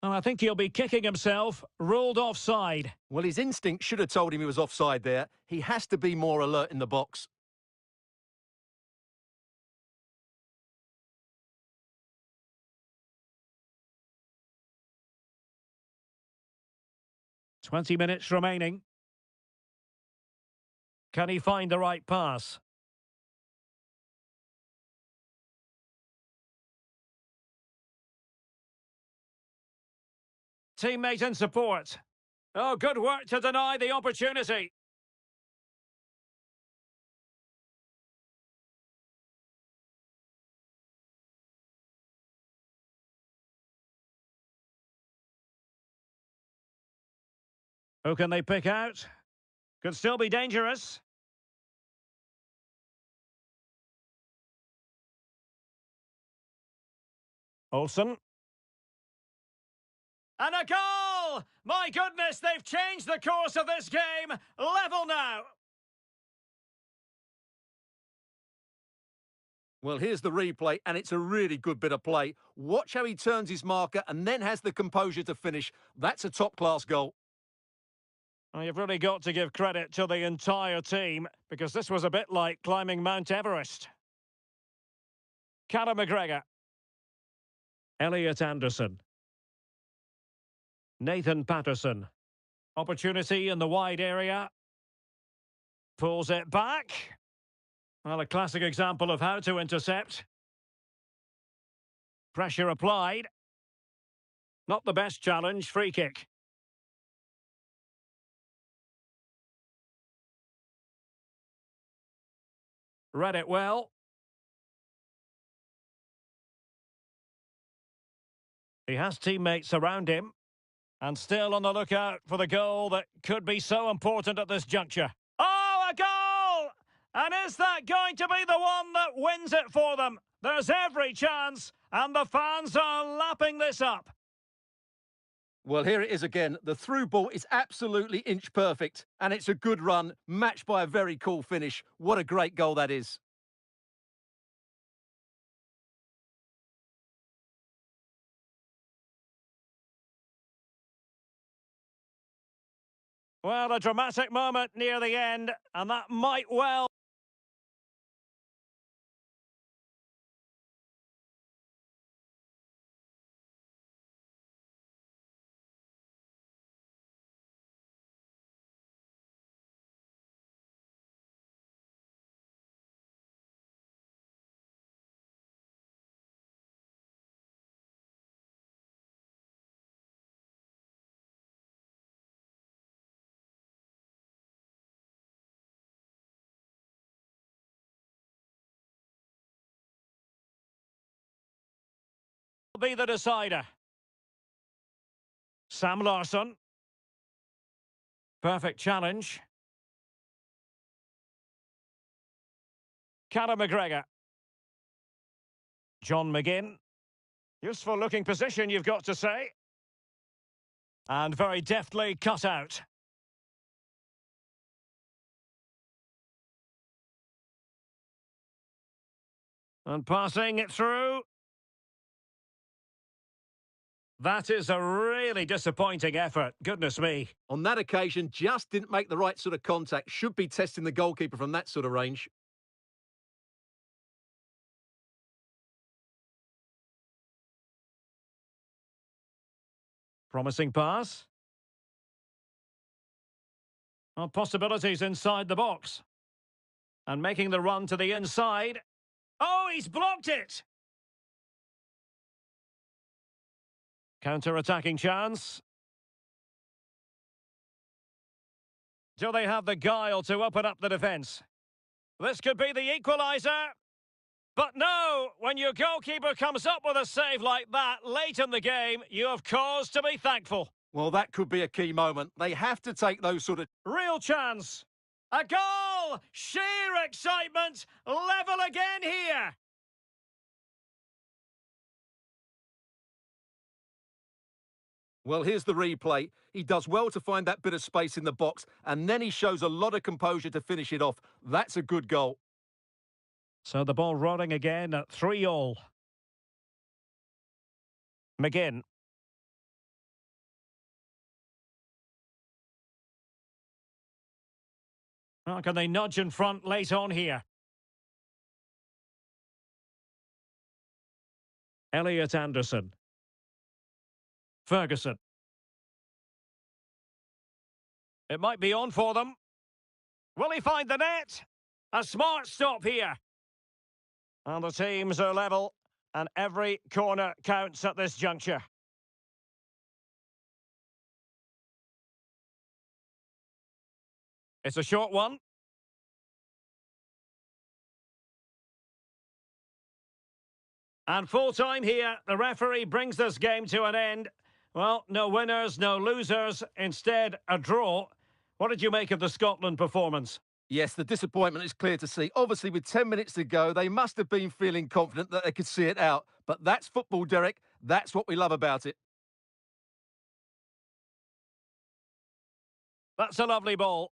Oh, I think he'll be kicking himself. Ruled offside. Well, his instinct should have told him he was offside there. He has to be more alert in the box. "20 minutes remaining. Can he find the right pass? Teammate in support. Oh, good work to deny the opportunity. Who can they pick out? Could still be dangerous. Olsen. And a goal! My goodness, they've changed the course of this game. Level now. Well, here's the replay, and it's a really good bit of play. Watch how he turns his marker and then has the composure to finish. That's a top-class goal. Well, you've really got to give credit to the entire team, because this was a bit like climbing Mount Everest. Callum McGregor. Elliot Anderson. Nathan Patterson. Opportunity in the wide area. Pulls it back. Well, a classic example of how to intercept. Pressure applied. Not the best challenge, free kick. Read it well. He has teammates around him. And still on the lookout for the goal that could be so important at this juncture. Oh, a goal! And is that going to be the one that wins it for them? There's every chance, and the fans are lapping this up. Well, here it is again. The through ball is absolutely inch perfect, and it's a good run, matched by a very cool finish. What a great goal that is. Well, a dramatic moment near the end, and that might well be the decider. Sam Larsson. Perfect challenge. Callum McGregor. John McGinn. Useful looking position, you've got to say. And very deftly cut out. And passing it through. That is a really disappointing effort, goodness me. On that occasion, just didn't make the right sort of contact. Should be testing the goalkeeper from that sort of range. Promising pass. Well, possibilities inside the box. And making the run to the inside. Oh, he's blocked it! Counter-attacking chance. Do they have the guile to open up the defence? This could be the equaliser. But no, when your goalkeeper comes up with a save like that late in the game, you have cause to be thankful. Well, that could be a key moment. They have to take those sort of... Real chance. A goal! Sheer excitement! Level again here! Well, here's the replay. He does well to find that bit of space in the box, and then he shows a lot of composure to finish it off. That's a good goal. So the ball rolling again at 3-3. McGinn. Oh, can they nudge in front late on here? Elliot Anderson. Ferguson. It might be on for them. Will he find the net? A smart stop here. And the teams are level, and every corner counts at this juncture. It's a short one. And full time here, the referee brings this game to an end. Well, no winners, no losers, instead a draw. What did you make of the Scotland performance? Yes, the disappointment is clear to see. Obviously, with 10 minutes to go, they must have been feeling confident that they could see it out. But that's football, Derek. That's what we love about it. That's a lovely ball.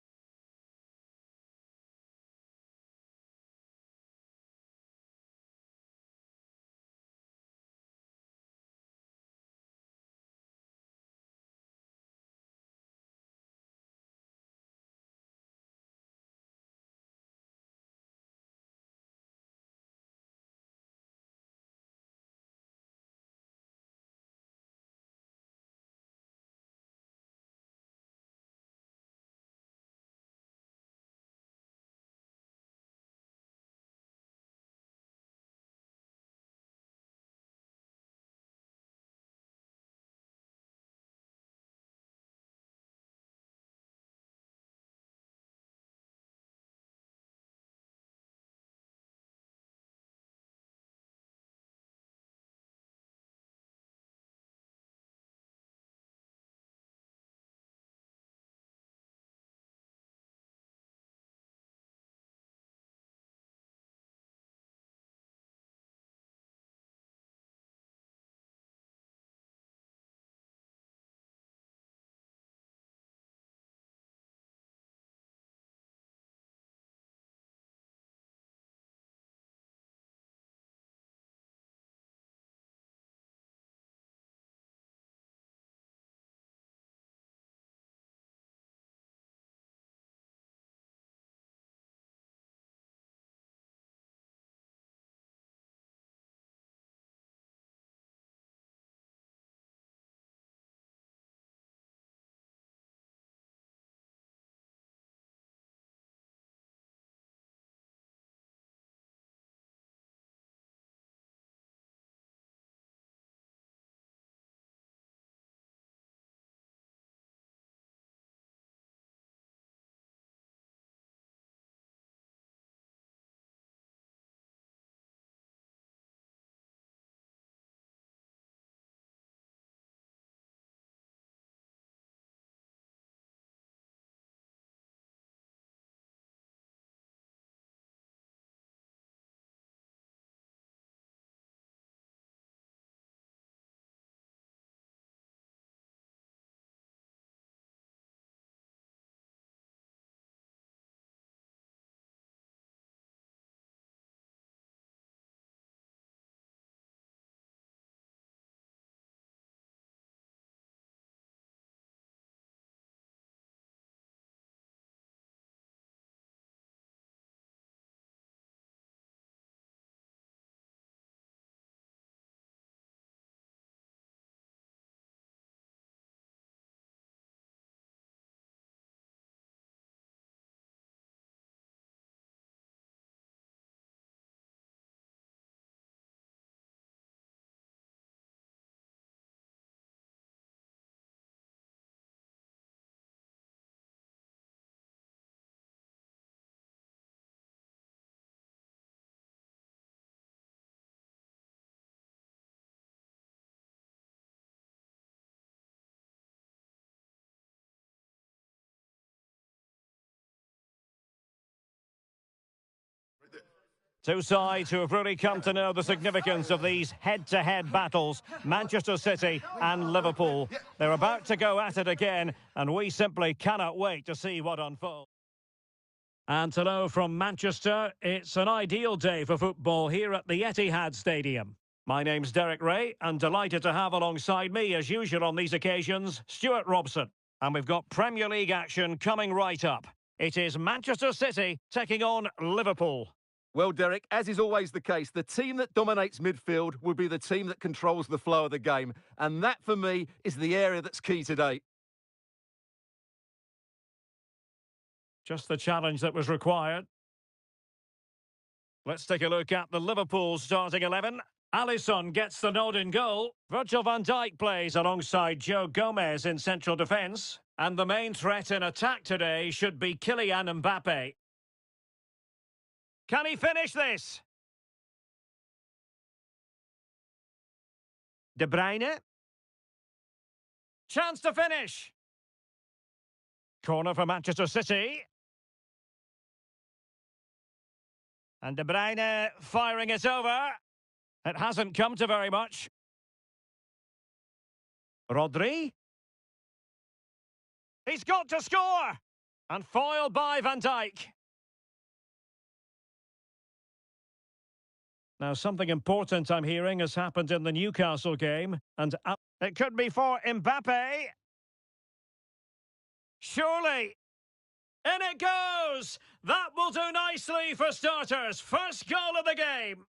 Two sides who have really come to know the significance of these head-to-head battles, Manchester City and Liverpool. They're about to go at it again, and we simply cannot wait to see what unfolds. And hello from Manchester. It's an ideal day for football here at the Etihad Stadium. My name's Derek Ray, and delighted to have alongside me, as usual on these occasions, Stuart Robson. And we've got Premier League action coming right up. It is Manchester City taking on Liverpool. Well, Derek, as is always the case, the team that dominates midfield will be the team that controls the flow of the game. And that, for me, is the area that's key today. Just the challenge that was required. Let's take a look at the Liverpool starting 11. Alisson gets the nod in goal. Virgil van Dijk plays alongside Joe Gomez in central defence. And the main threat in attack today should be Kylian Mbappe. Can he finish this? De Bruyne. Chance to finish. Corner for Manchester City. And De Bruyne firing it over. It hasn't come to very much. Rodri. He's got to score! And foiled by Van Dijk. Now, something important I'm hearing has happened in the Newcastle game, and it could be for Mbappe. Surely. In it goes! That will do nicely for starters. First goal of the game.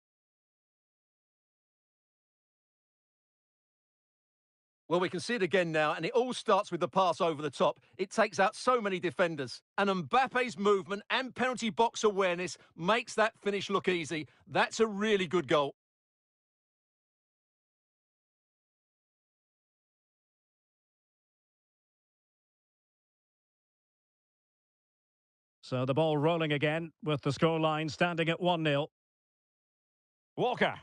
Well, we can see it again now, and it all starts with the pass over the top. It takes out so many defenders. And Mbappe's movement and penalty box awareness makes that finish look easy. That's a really good goal. So the ball rolling again with the scoreline standing at 1-0. Walker.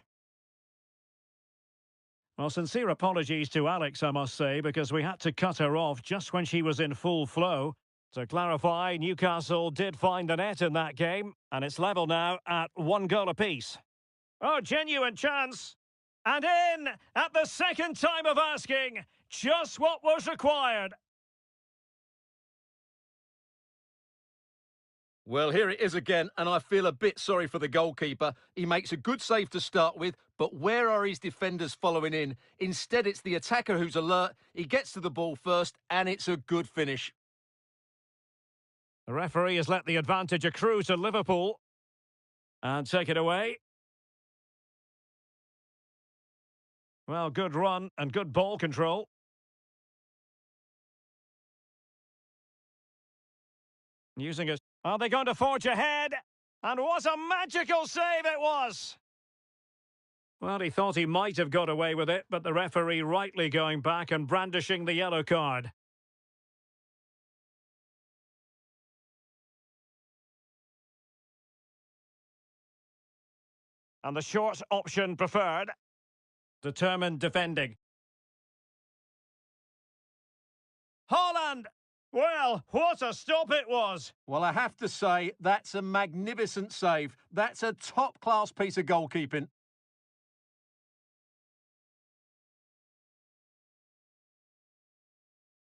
Well, sincere apologies to Alex, I must say, because we had to cut her off just when she was in full flow. To clarify, Newcastle did find the net in that game, and it's level now at 1 goal apiece. Oh, genuine chance. And in at the second time of asking, just what was required. Well, here it is again, and I feel a bit sorry for the goalkeeper. He makes a good save to start with, but where are his defenders following in? Instead, it's the attacker who's alert. He gets to the ball first, and it's a good finish. The referee has let the advantage accrue to Liverpool. And take it away. Well, good run and good ball control. Using it. Are they going to forge ahead? And what a magical save it was! Well, he thought he might have got away with it, but the referee rightly going back and brandishing the yellow card. And the short option preferred. Determined defending. Haaland! Well, what a stop it was! Well, I have to say, that's a magnificent save. That's a top-class piece of goalkeeping.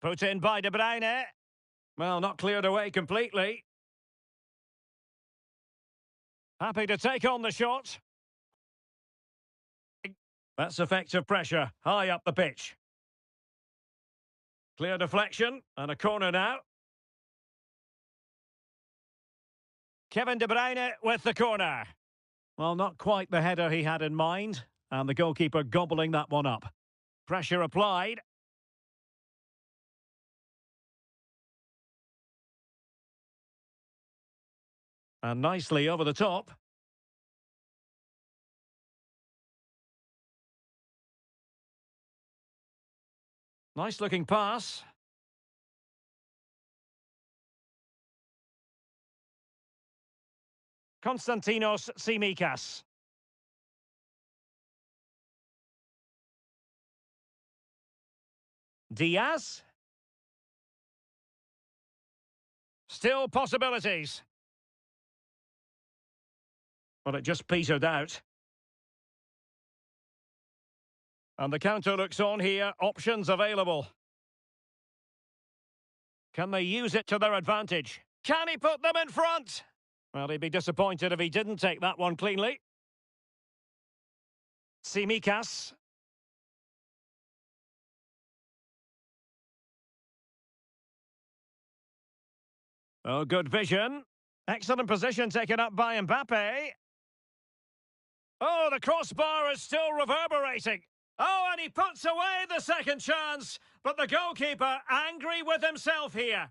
Put in by De Bruyne. Well, not cleared away completely. Happy to take on the shot. That's effective pressure, high up the pitch. Clear deflection, and a corner now. Kevin De Bruyne with the corner. Well, not quite the header he had in mind, and the goalkeeper gobbling that one up. Pressure applied. And nicely over the top. Nice looking pass. Konstantinos Tsimikas. Diaz. Still possibilities. But it just petered out. And the counter looks on here. Options available. Can they use it to their advantage? Can he put them in front? Well, he'd be disappointed if he didn't take that one cleanly. Tsimikas. Oh, good vision. Excellent position taken up by Mbappe. Oh, the crossbar is still reverberating. Oh, and he puts away the second chance. But the goalkeeper angry with himself here.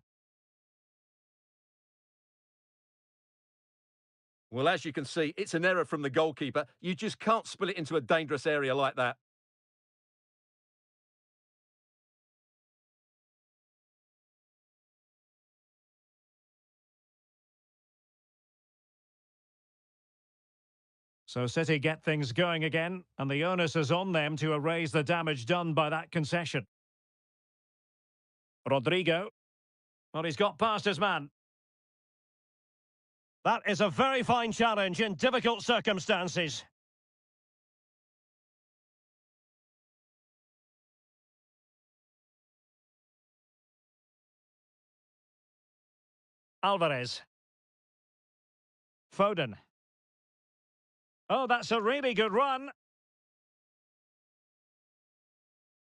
Well, as you can see, it's an error from the goalkeeper. You just can't spill it into a dangerous area like that. So City get things going again, and the onus is on them to erase the damage done by that concession. Rodrigo. Well, he's got past his man. That is a very fine challenge in difficult circumstances. Alvarez. Foden. Oh, that's a really good run.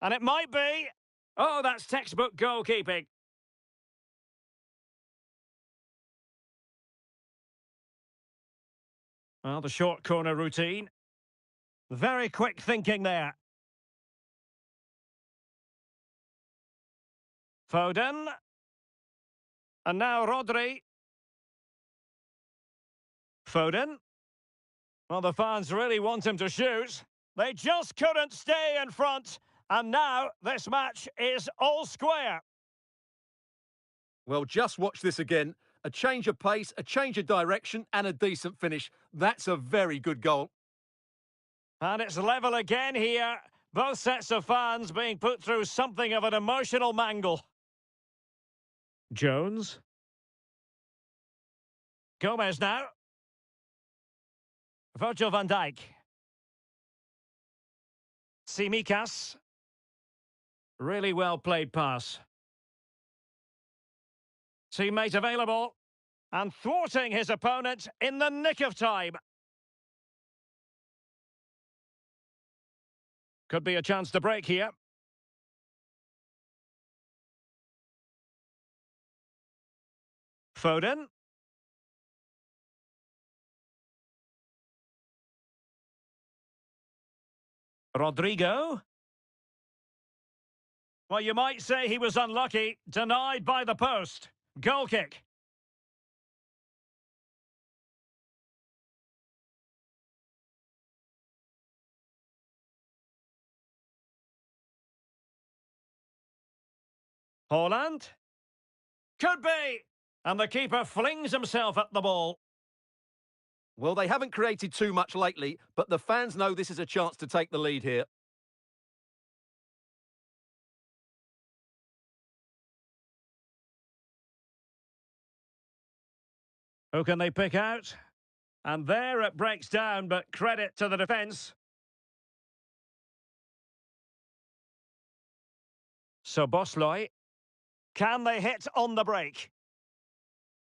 And it might be. Oh, that's textbook goalkeeping. Well, the short corner routine. Very quick thinking there. Foden. And now Rodri. Foden. Well, the fans really want him to shoot. They just couldn't stay in front. And now this match is all square. Well, just watch this again. A change of pace, a change of direction, and a decent finish. That's a very good goal. And it's level again here. Both sets of fans being put through something of an emotional mangle. Jones. Gomez now. Virgil van Dijk. Tsimikas. Really well played pass. Teammate available. And thwarting his opponent in the nick of time. Could be a chance to break here. Foden. Rodrigo. Well, you might say he was unlucky. Denied by the post. Goal kick. Haaland. Could be. And the keeper flings himself at the ball. Well, they haven't created too much lately, but the fans know this is a chance to take the lead here. Who can they pick out? And there it breaks down, but credit to the defence. So Bosley. Can they hit on the break?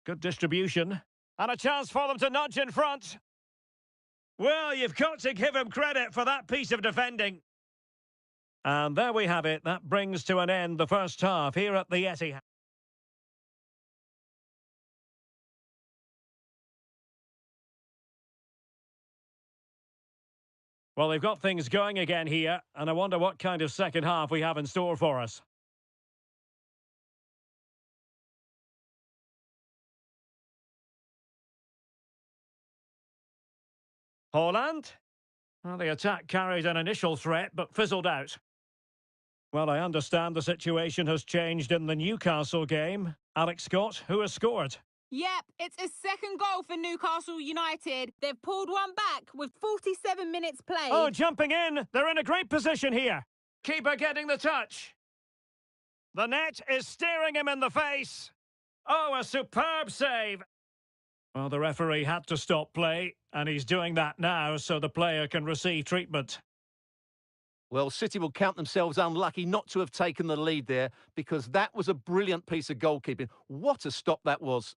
Good distribution. And a chance for them to nudge in front. Well, you've got to give him credit for that piece of defending. And there we have it. That brings to an end the first half here at the Etihad. Well, they've got things going again here, and I wonder what kind of second half we have in store for us. Haaland? Well, the attack carried an initial threat, but fizzled out. Well, I understand the situation has changed in the Newcastle game. Alex Scott, who has scored? Yep, it's a second goal for Newcastle United. They've pulled one back with 47 minutes played. Oh, jumping in. They're in a great position here. Keeper getting the touch. The net is staring him in the face. Oh, a superb save. Well, the referee had to stop play, and he's doing that now so the player can receive treatment. Well, City will count themselves unlucky not to have taken the lead there because that was a brilliant piece of goalkeeping. What a stop that was.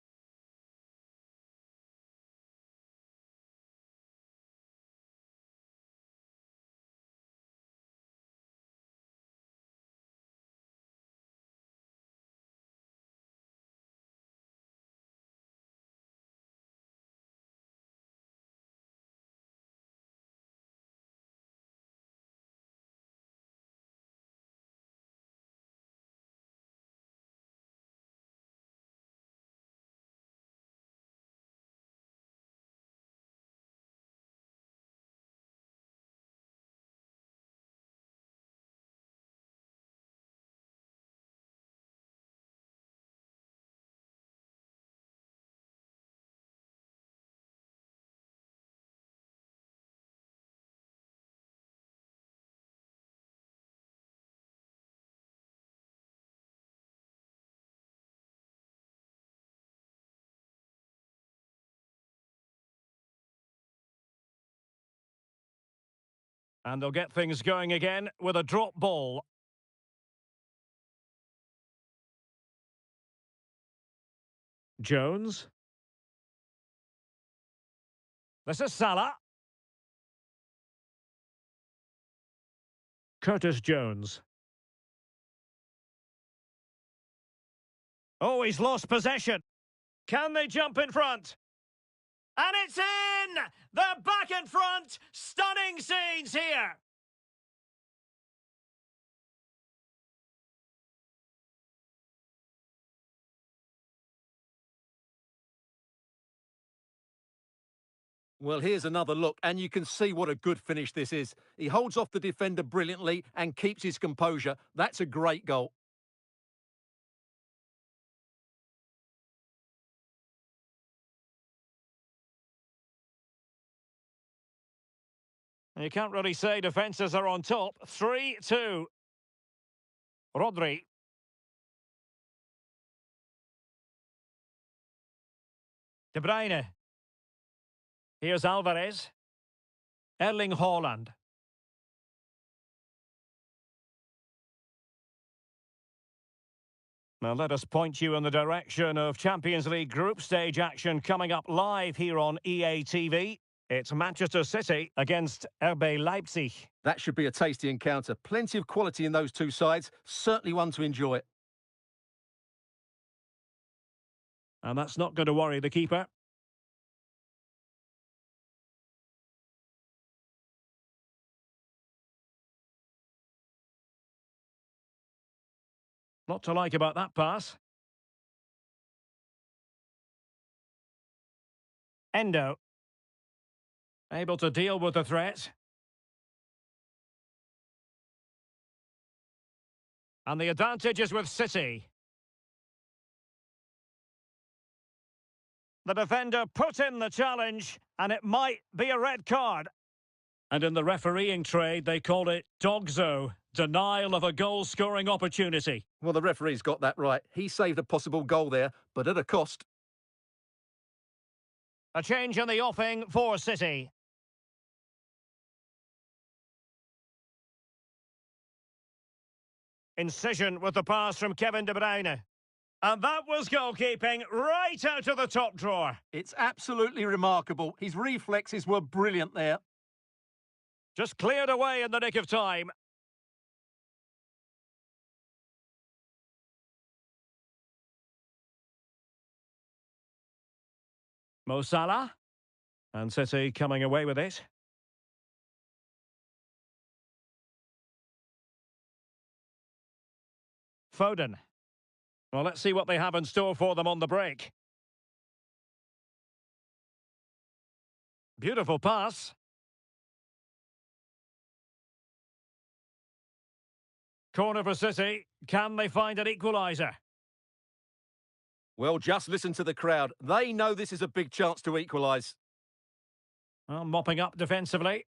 And they'll get things going again with a drop ball. Jones. This is Salah. Curtis Jones. Oh, he's lost possession. Can they jump in front? And it's in! They're back in front! Stunning scenes here! Well, here's another look, and you can see what a good finish this is. He holds off the defender brilliantly and keeps his composure. That's a great goal. You can't really say defences are on top. 3-2. Rodri. De Bruyne. Here's Alvarez. Erling Haaland. Now let us point you in the direction of Champions League group stage action coming up live here on EA TV. It's Manchester City against RB Leipzig. That should be a tasty encounter. Plenty of quality in those two sides. Certainly one to enjoy. And that's not going to worry the keeper. Lot to like about that pass. Endo. Able to deal with the threat. And the advantage is with City. The defender put in the challenge, and it might be a red card. And in the refereeing trade, they call it dogzo, denial of a goal-scoring opportunity. Well, the referee's got that right. He saved a possible goal there, but at a cost. A change in the offing for City. Incision with the pass from Kevin De Bruyne. And that was goalkeeping right out of the top drawer. It's absolutely remarkable. His reflexes were brilliant there. Just cleared away in the nick of time. Mo Salah. And City coming away with it. Foden. Well, let's see what they have in store for them on the break. Beautiful pass. Corner for City. Can they find an equaliser? Well, just listen to the crowd. They know this is a big chance to equalise. Well, mopping up defensively.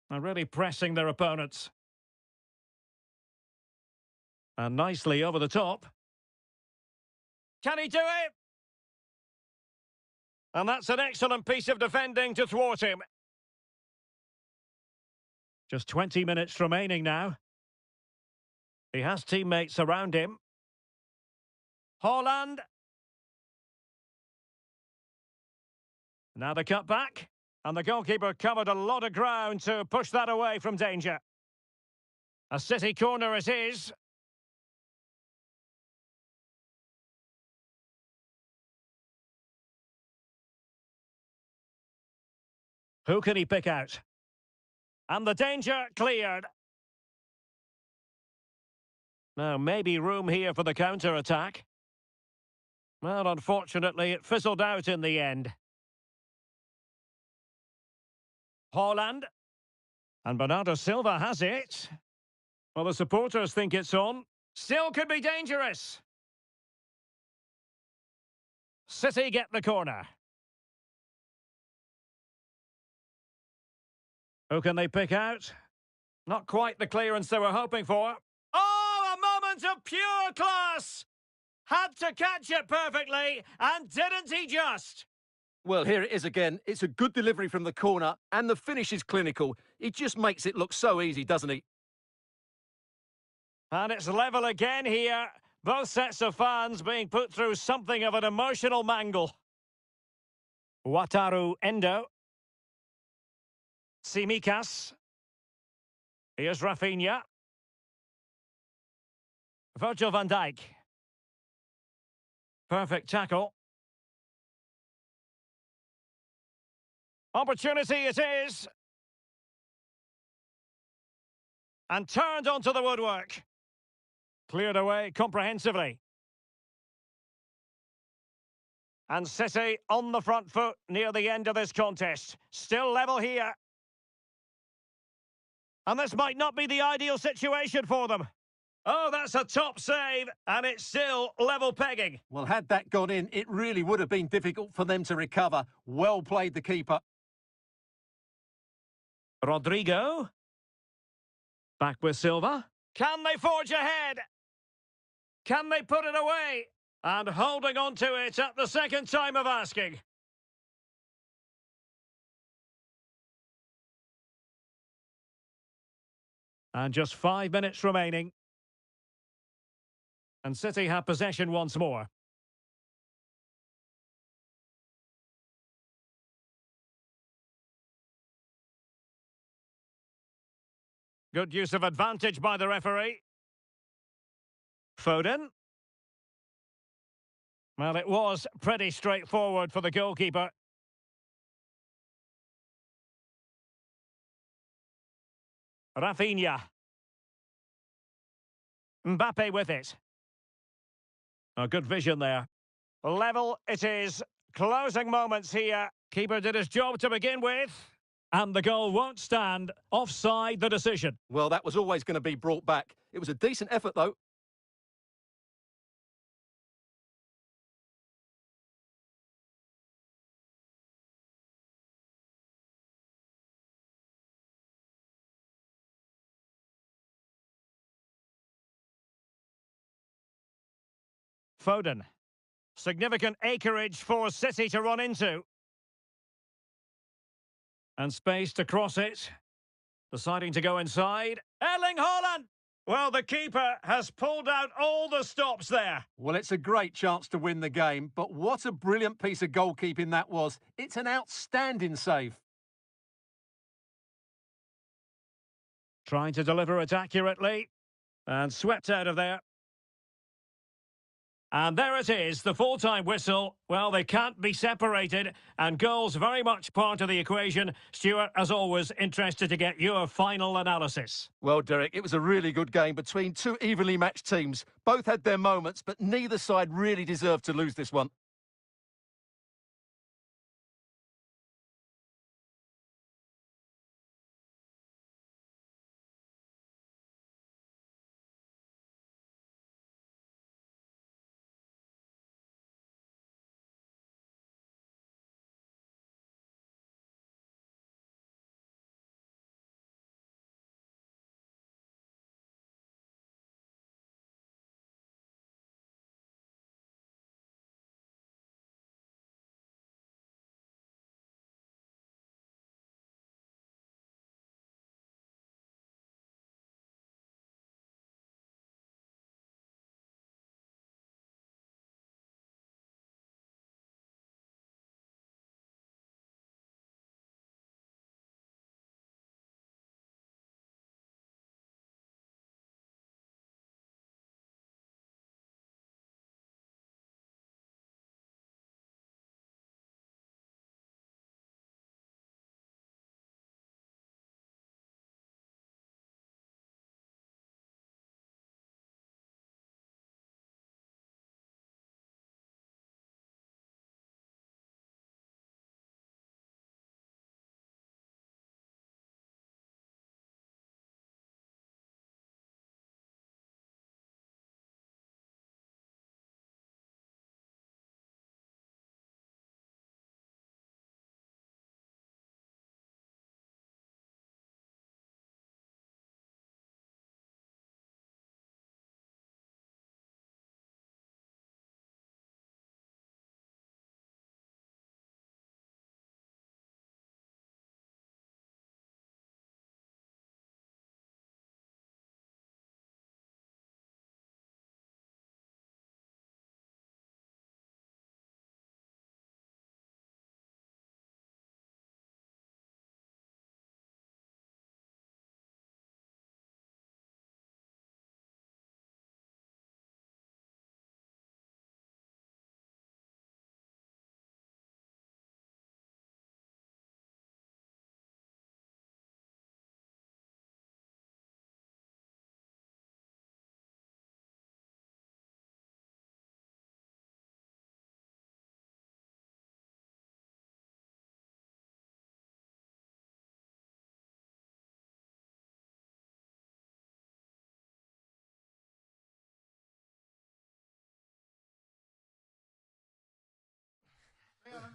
And really pressing their opponents. And nicely over the top. Can he do it? And that's an excellent piece of defending to thwart him. Just 20 minutes remaining now. He has teammates around him. Haaland. Now the cut back. And the goalkeeper covered a lot of ground to push that away from danger. A City corner it is. Who can he pick out? And the danger cleared. Now, maybe room here for the counter-attack. Well, unfortunately, it fizzled out in the end. Haaland. And Bernardo Silva has it. Well, the supporters think it's on. Still could be dangerous. City get the corner. Who can they pick out? Not quite the clearance they were hoping for. Oh, a moment of pure class! Had to catch it perfectly, and didn't he just? Well, here it is again. It's a good delivery from the corner, and the finish is clinical. He just makes it look so easy, doesn't he? And it's level again here. Both sets of fans being put through something of an emotional mangle. Wataru Endo. Tsimikas. Here's Rafinha. Virgil van Dijk. Perfect tackle. Opportunity it is. And turned onto the woodwork. Cleared away comprehensively. And City on the front foot near the end of this contest. Still level here. And this might not be the ideal situation for them. Oh, that's a top save, and it's still level pegging. Well, had that gone in, it really would have been difficult for them to recover. Well played, the keeper. Rodrigo. Back with Silva. Can they forge ahead? Can they put it away? And holding on to it at the second time of asking. And just 5 minutes remaining. And City have possession once more. Good use of advantage by the referee. Foden. Well, it was pretty straightforward for the goalkeeper. Rafinha. Mbappe with it. A good vision there. Level it is. Closing moments here. Keeper did his job to begin with. And the goal won't stand. Offside the decision. Well, that was always going to be brought back. It was a decent effort, though. Foden. Significant acreage for City to run into. And space to cross it. Deciding to go inside. Erling Haaland! Well, the keeper has pulled out all the stops there. Well, it's a great chance to win the game, but what a brilliant piece of goalkeeping that was. It's an outstanding save. Trying to deliver it accurately. And swept out of there. And there it is, the full-time whistle. Well, they can't be separated, and goals very much part of the equation. Stuart, as always, interested to get your final analysis. Well, Derek, it was a really good game between two evenly matched teams. Both had their moments, but neither side really deserved to lose this one.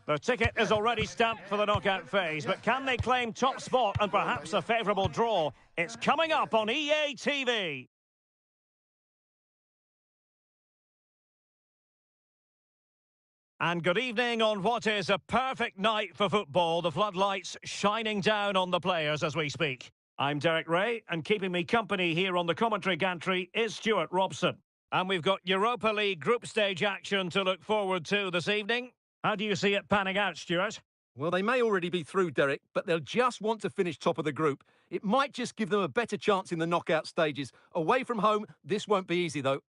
The ticket is already stamped for the knockout phase, but can they claim top spot and perhaps a favourable draw? It's coming up on EA TV. And good evening on what is a perfect night for football. The floodlights shining down on the players as we speak. I'm Derek Ray, and keeping me company here on the commentary gantry is Stuart Robson. And we've got Europa League group stage action to look forward to this evening. How do you see it panning out, Stuart? Well, they may already be through, Derek, but they'll just want to finish top of the group. It might just give them a better chance in the knockout stages. Away from home, this won't be easy, though.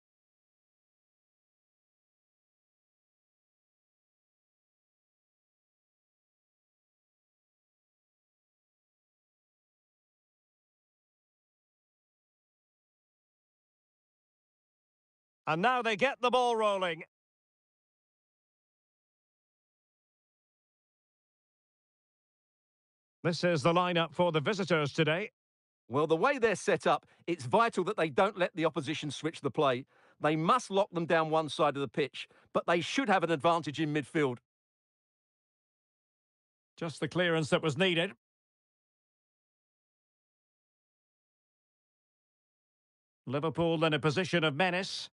And now they get the ball rolling. This is the lineup for the visitors today. Well, the way they're set up, it's vital that they don't let the opposition switch the play. They must lock them down one side of the pitch, but they should have an advantage in midfield. Just the clearance that was needed. Liverpool in a position of menace.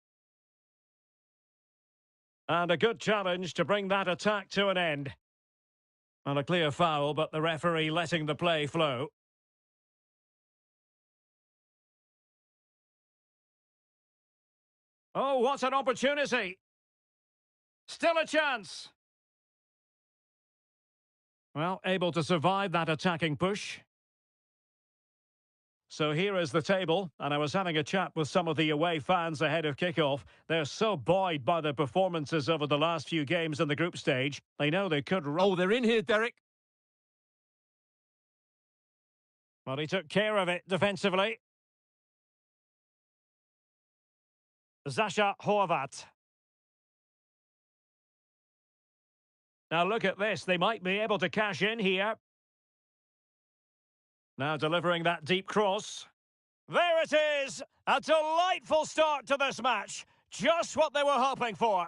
And a good challenge to bring that attack to an end. And a clear foul, but the referee letting the play flow. Oh, what an opportunity! Still a chance! Well, able to survive that attacking push. So here is the table, and I was having a chat with some of the away fans ahead of kickoff. They're so buoyed by their performances over the last few games in the group stage. They know they could... Oh, they're in here, Derek. Well, he took care of it defensively. Zasha Horvat. Now look at this. They might be able to cash in here. Now delivering that deep cross. There it is! A delightful start to this match. Just what they were hoping for.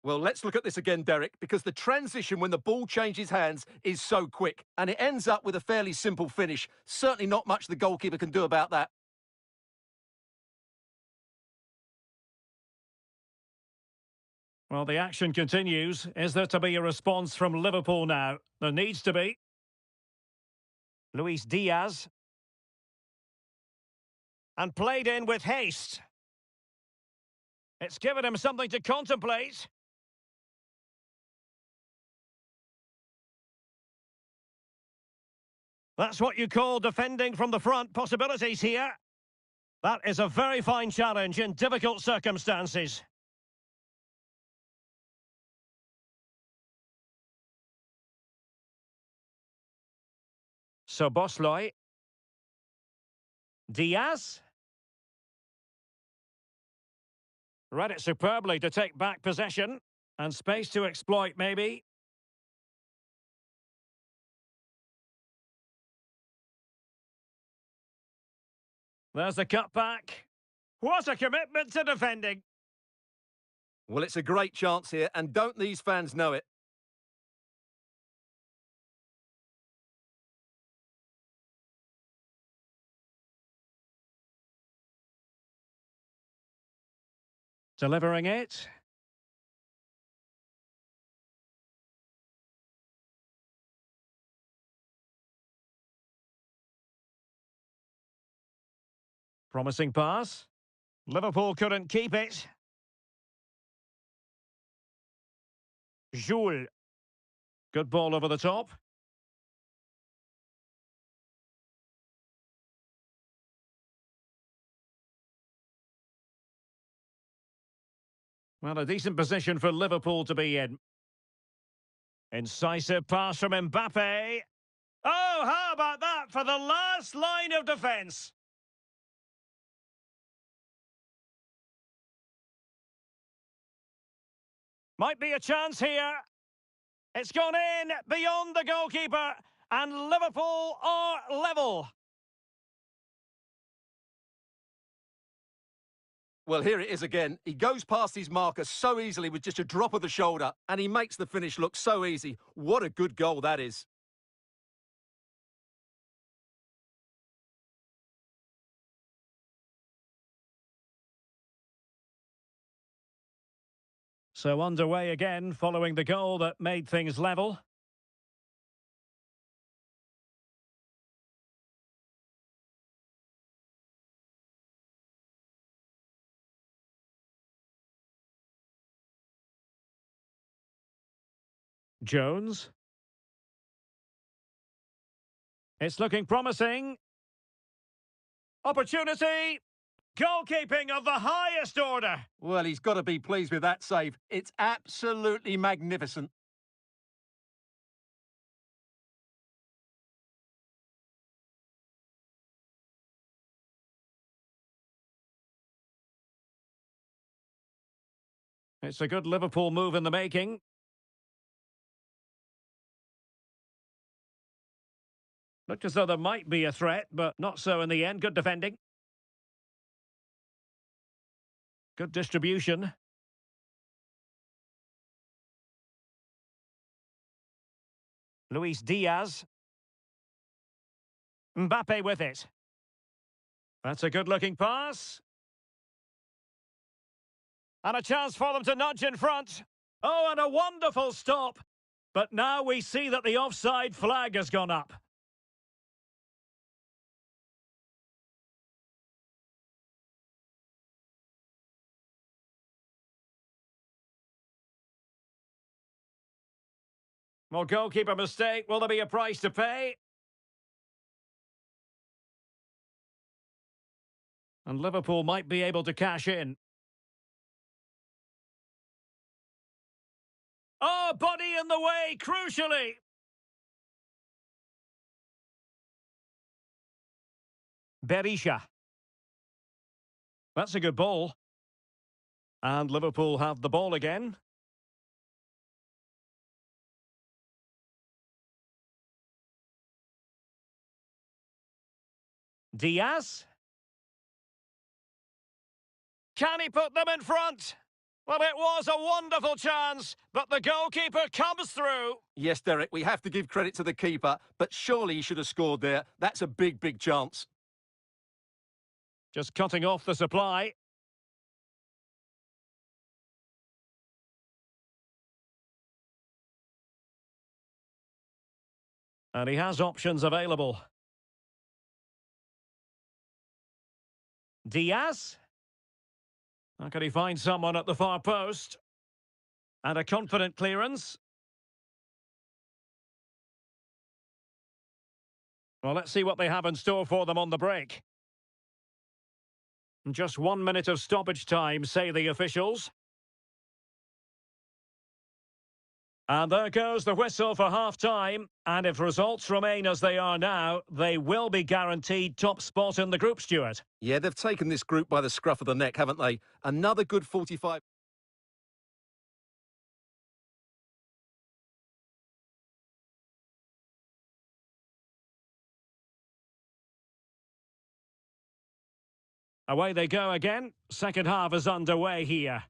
Well, let's look at this again, Derek, because the transition when the ball changes hands is so quick, and it ends up with a fairly simple finish. Certainly not much the goalkeeper can do about that. Well, the action continues. Is there to be a response from Liverpool now? There needs to be. Luis Diaz. And played in with haste. It's given him something to contemplate. That's what you call defending from the front. Possibilities here. That is a very fine challenge in difficult circumstances. So Bosloy. Diaz. Read it superbly to take back possession. And space to exploit, maybe. There's the cutback. What a commitment to defending. Well, it's a great chance here, and don't these fans know it? Delivering it. Promising pass. Liverpool couldn't keep it. Jules. Good ball over the top. Well, a decent position for Liverpool to be in. Incisive pass from Mbappe. Oh, how about that for the last line of defence? Might be a chance here. It's gone in beyond the goalkeeper, and Liverpool are level. Well, here it is again. He goes past his marker so easily with just a drop of the shoulder, and he makes the finish look so easy. What a good goal that is. So underway again following the goal that made things level. Jones. It's looking promising. Opportunity. Goalkeeping of the highest order. Well, he's got to be pleased with that save. It's absolutely magnificent. It's a good Liverpool move in the making. Looked as though there might be a threat, but not so in the end. Good defending. Good distribution. Luis Diaz. Mbappe with it. That's a good-looking pass. And a chance for them to nudge in front. Oh, and a wonderful stop. But now we see that the offside flag has gone up. Well, goalkeeper mistake. Will there be a price to pay? And Liverpool might be able to cash in. Oh, body in the way, crucially. Berisha. That's a good ball. And Liverpool have the ball again. Diaz. Can he put them in front? Well, it was a wonderful chance, but the goalkeeper comes through. Yes, Derek, we have to give credit to the keeper, but surely he should have scored there. That's a big, big chance. Just cutting off the supply. And he has options available. Diaz. How can he find someone at the far post? And a confident clearance. Well, let's see what they have in store for them on the break. Just 1 minute of stoppage time, say the officials. And there goes the whistle for half-time. And if results remain as they are now, they will be guaranteed top spot in the group, Stuart. Yeah, they've taken this group by the scruff of the neck, haven't they? Another good 45... Away they go again. Second half is underway here.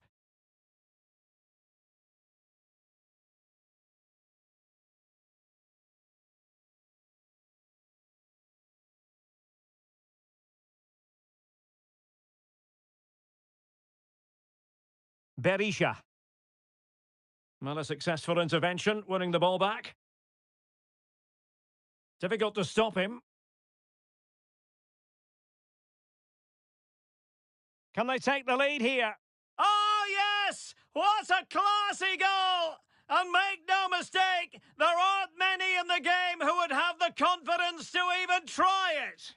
Berisha. Well, a successful intervention, winning the ball back. Difficult to stop him. Can they take the lead here? Oh, yes! What a classy goal! And make no mistake, there aren't many in the game who would have the confidence to even try it.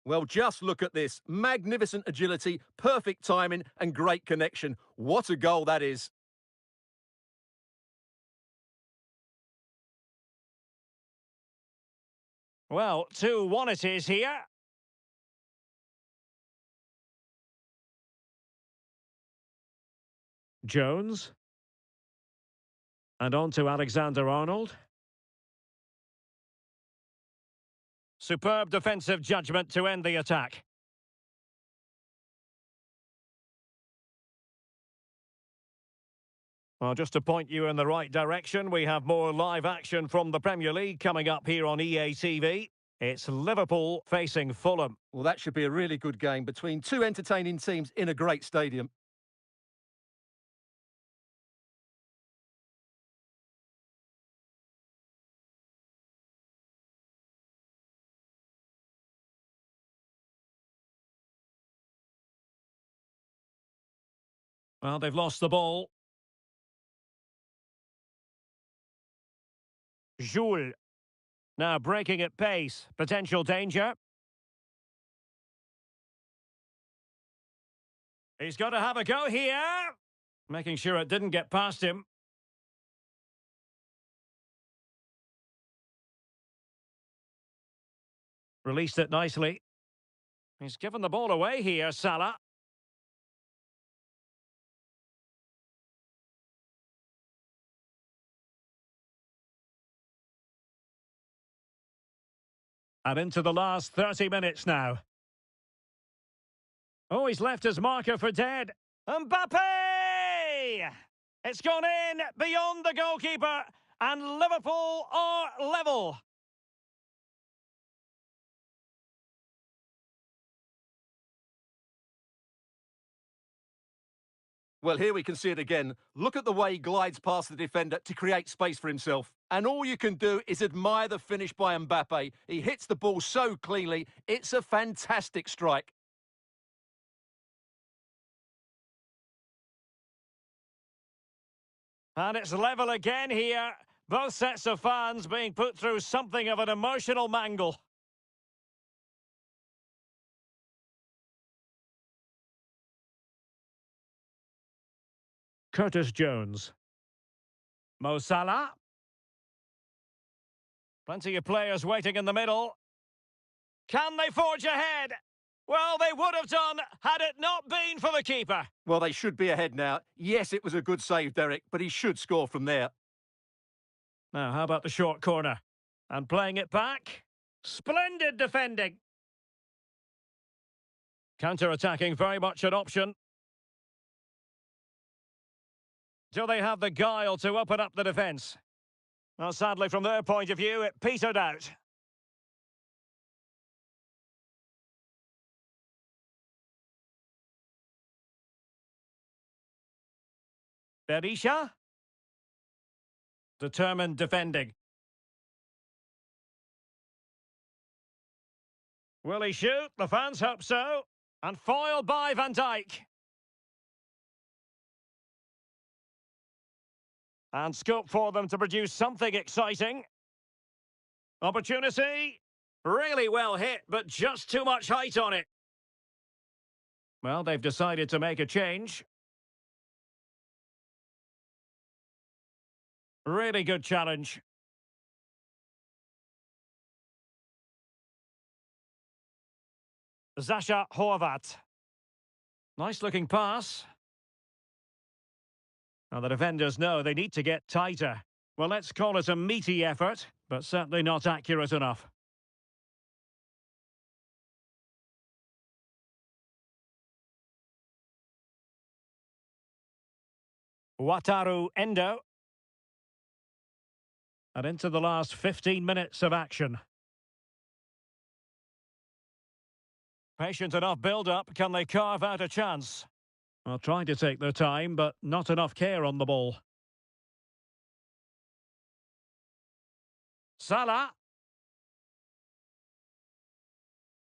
Well, just look at this. Magnificent agility, perfect timing and great connection. What a goal that is. Well, 2-1 it is here. Jones. And on to Alexander-Arnold. Superb defensive judgment to end the attack. Well, just to point you in the right direction, we have more live action from the Premier League coming up here on EA TV. It's Liverpool facing Fulham. Well, that should be a really good game between two entertaining teams in a great stadium. Well, they've lost the ball. Jules. Now breaking at pace. Potential danger. He's got to have a go here. Making sure it didn't get past him. Released it nicely. He's given the ball away here, Salah. And into the last 30 minutes now. Oh, he's left his marker for dead. Mbappe! It's gone in beyond the goalkeeper, and Liverpool are level. Well, here we can see it again. Look at the way he glides past the defender to create space for himself. And all you can do is admire the finish by Mbappe. He hits the ball so cleanly. It's a fantastic strike. And it's level again here. Both sets of fans being put through something of an emotional mangle. Curtis Jones. Mo Salah. Plenty of players waiting in the middle. Can they forge ahead? Well, they would have done had it not been for the keeper. Well, they should be ahead now. Yes, it was a good save, Derek, but he should score from there. Now, how about the short corner? And playing it back. Splendid defending. Counter-attacking, very much an option. Do they have the guile to open up the defence? Well, sadly, from their point of view, it petered out. Berisha. Determined defending. Will he shoot? The fans hope so. And foiled by Van Dijk. And scope for them to produce something exciting. Opportunity. Really well hit, but just too much height on it. Well, they've decided to make a change. Really good challenge. Zasha Horvat. Nice looking pass. Now the defenders know they need to get tighter. Well, let's call it a meaty effort, but certainly not accurate enough. Wataru Endo. And into the last 15 minutes of action. Patient enough build-up. Can they carve out a chance? Well, trying to take their time, but not enough care on the ball. Salah.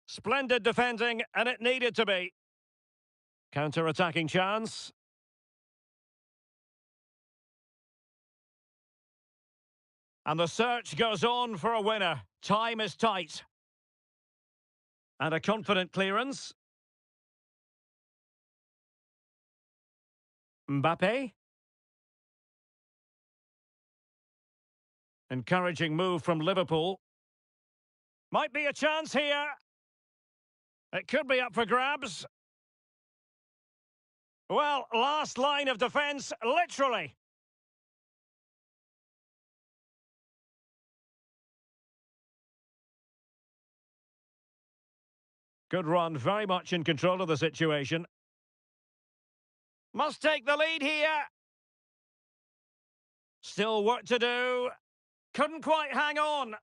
Splendid defending, and it needed to be. Counter-attacking chance. And the search goes on for a winner. Time is tight. And a confident clearance. Mbappe. Encouraging move from Liverpool. Might be a chance here. It could be up for grabs. Well, last line of defence, literally. Good run, very much in control of the situation. Must take the lead here. Still work to do. Couldn't quite hang on.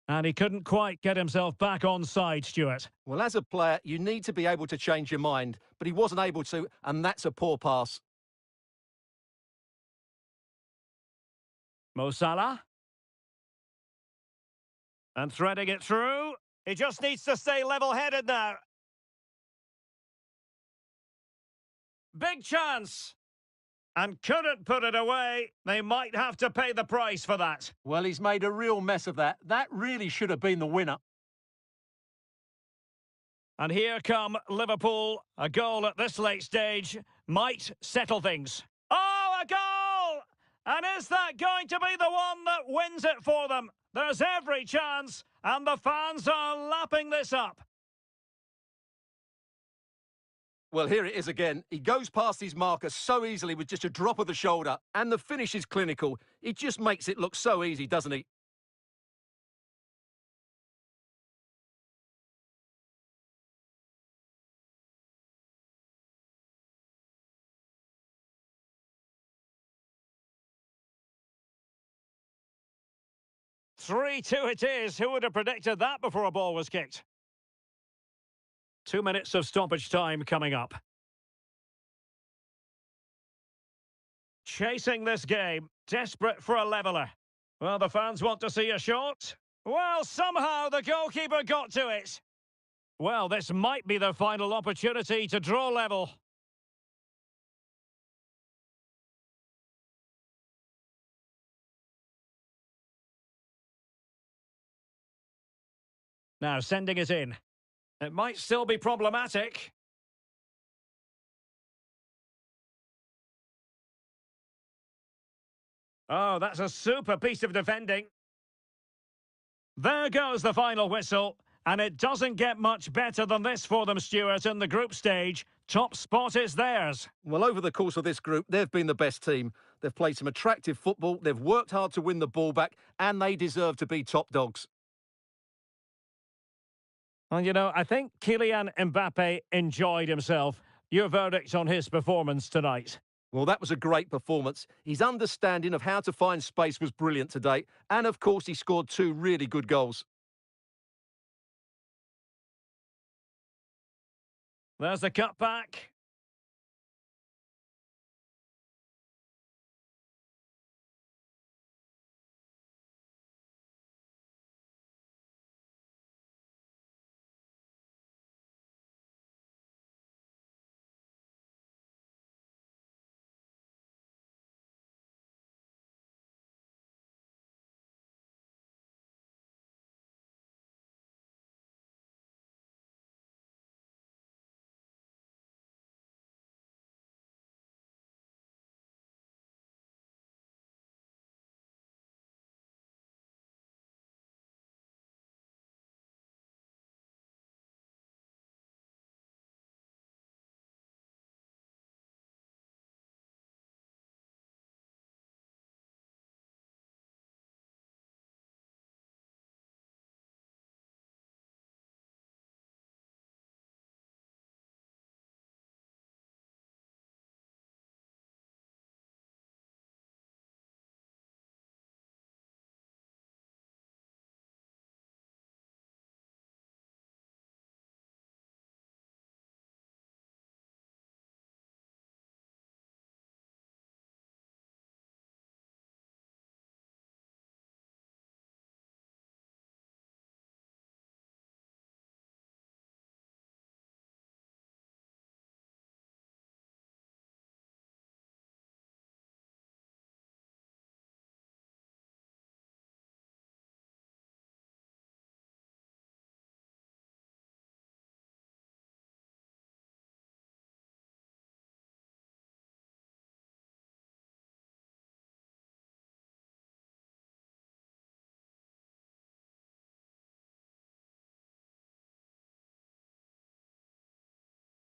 And he couldn't quite get himself back on side, Stuart. Well, as a player, you need to be able to change your mind, but he wasn't able to, and that's a poor pass. Mo Salah. And threading it through. He just needs to stay level-headed now. Big chance. And couldn't put it away. They might have to pay the price for that. Well, he's made a real mess of that. That really should have been the winner. And here come Liverpool. A goal at this late stage might settle things. Oh, a goal! And is that going to be the one that wins it for them? There's every chance, and the fans are lapping this up. Well, here it is again. He goes past his marker so easily with just a drop of the shoulder, and the finish is clinical. He just makes it look so easy, doesn't he? Three-two it is. Who would have predicted that before a ball was kicked? 2 minutes of stoppage time coming up. Chasing this game, desperate for a leveller. Well, the fans want to see a shot. Well, somehow the goalkeeper got to it. Well, this might be the final opportunity to draw level. Now sending it in. It might still be problematic. Oh, that's a super piece of defending. There goes the final whistle. And it doesn't get much better than this for them, Stuart, in the group stage. Top spot is theirs. Well, over the course of this group, they've been the best team. They've played some attractive football, they've worked hard to win the ball back, and they deserve to be top dogs. Well, you know, I think Kylian Mbappe enjoyed himself. Your verdict on his performance tonight? Well, that was a great performance. His understanding of how to find space was brilliant today. And, of course, he scored 2 really good goals. There's the cutback.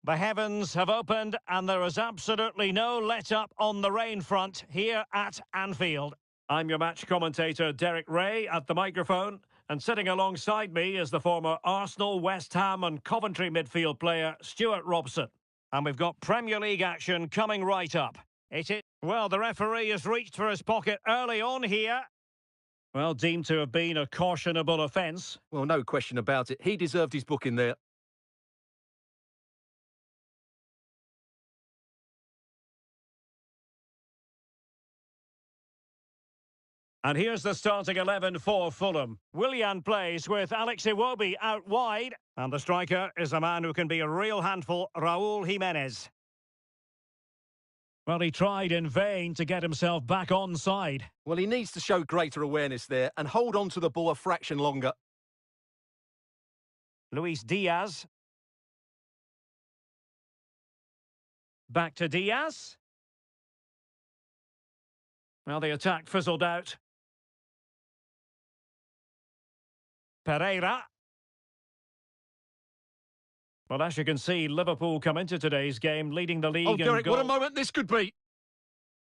The heavens have opened and there is absolutely no let-up on the rain front here at Anfield. I'm your match commentator Derek Ray at the microphone, and sitting alongside me is the former Arsenal, West Ham and Coventry midfield player Stuart Robson. And we've got Premier League action coming right up. Well, the referee has reached for his pocket early on here. Well, deemed to have been a cautionable offence. Well, no question about it. He deserved his booking there. And here's the starting 11 for Fulham. Willian plays with Alex Iwobi out wide. And the striker is a man who can be a real handful, Raúl Jiménez. Well, he tried in vain to get himself back onside. Well, he needs to show greater awareness there and hold on to the ball a fraction longer. Luis Diaz. Back to Diaz. Well, the attack fizzled out. Pereira. Well, as you can see, Liverpool come into today's game leading the league in Derek, goal. what a moment this could be.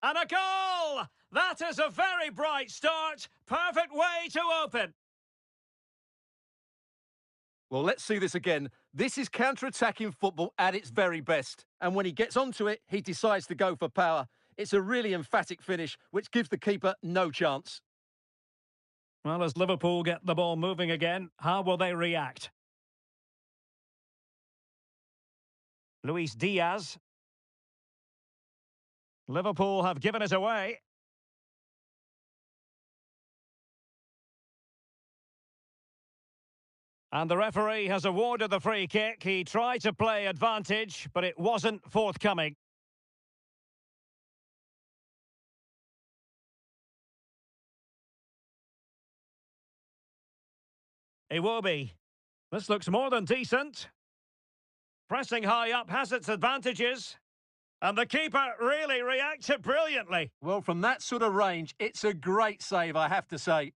And a goal! That is a very bright start. Perfect way to open. Well, let's see this again. This is counter-attacking football at its very best. And when he gets onto it, he decides to go for power. It's a really emphatic finish, which gives the keeper no chance. Well, as Liverpool get the ball moving again, how will they react? Luis Diaz. Liverpool have given it away. And the referee has awarded the free kick. He tried to play advantage, but it wasn't forthcoming. Iwobi. This looks more than decent. Pressing high up has its advantages. And the keeper really reacted brilliantly. Well, from that sort of range, it's a great save, I have to say.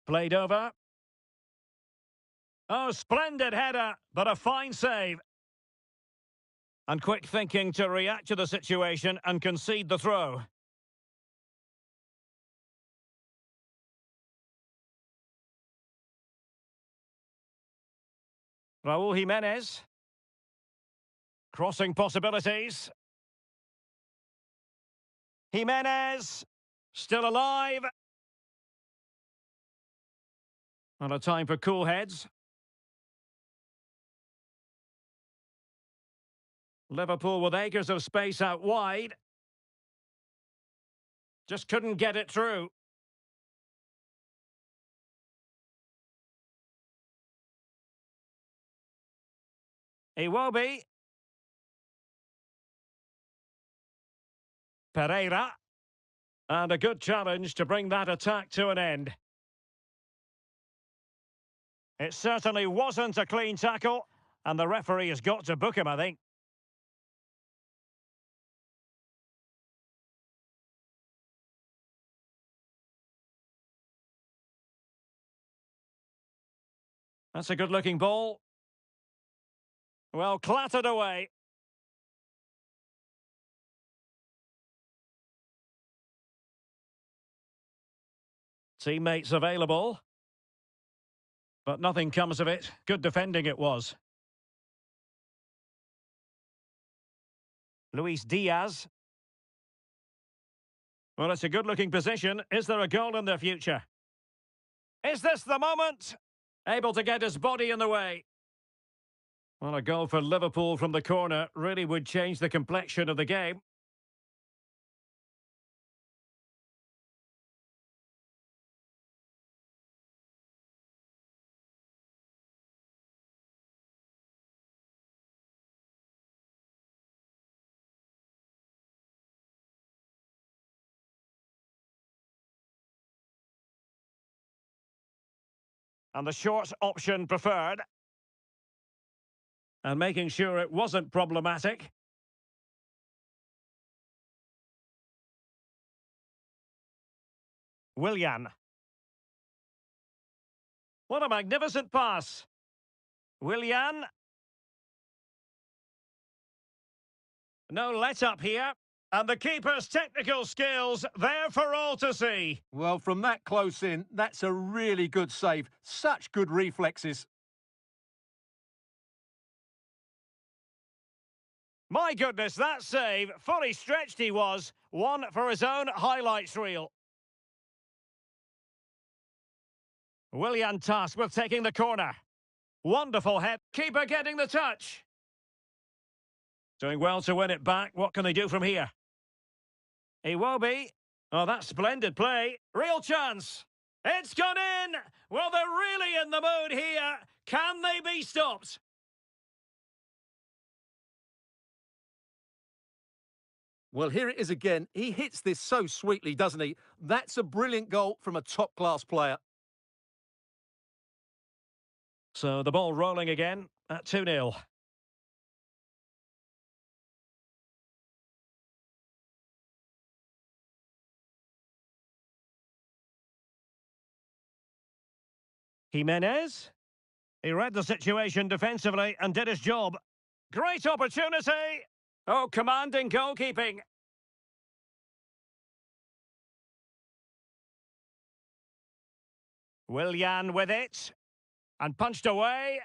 Played over. Oh, splendid header, but a fine save. And quick thinking to react to the situation and concede the throw. Raúl Jiménez. Crossing possibilities. Jiménez. Still alive. And a time for cool heads. Liverpool with acres of space out wide. Just couldn't get it through. Iwobi. Pereira. And a good challenge to bring that attack to an end. It certainly wasn't a clean tackle, and the referee has got to book him, I think. That's a good-looking ball. Well, clattered away. Teammates available. But nothing comes of it. Good defending it was. Luis Diaz. Well, it's a good-looking position. Is there a goal in the future? Is this the moment? Able to get his body in the way. Well, a goal for Liverpool from the corner really would change the complexion of the game. And the short option preferred. And making sure it wasn't problematic. Willian. What a magnificent pass. Willian. No let-up here. And the keeper's technical skills there for all to see. Well, from that close in, that's a really good save. Such good reflexes. My goodness, that save, fully stretched he was. One for his own highlights reel. Willian tasked with taking the corner. Wonderful head. Keeper getting the touch. Doing well to win it back. What can they do from here? Iwobi. Oh, that's splendid play. Real chance. It's gone in. Well, they're really in the mood here. Can they be stopped? Well, here it is again. He hits this so sweetly, doesn't he? That's a brilliant goal from a top-class player. So the ball rolling again at 2-0. Jimenez. He read the situation defensively and did his job. Great opportunity. Oh, commanding goalkeeping. Willian with it. And punched away.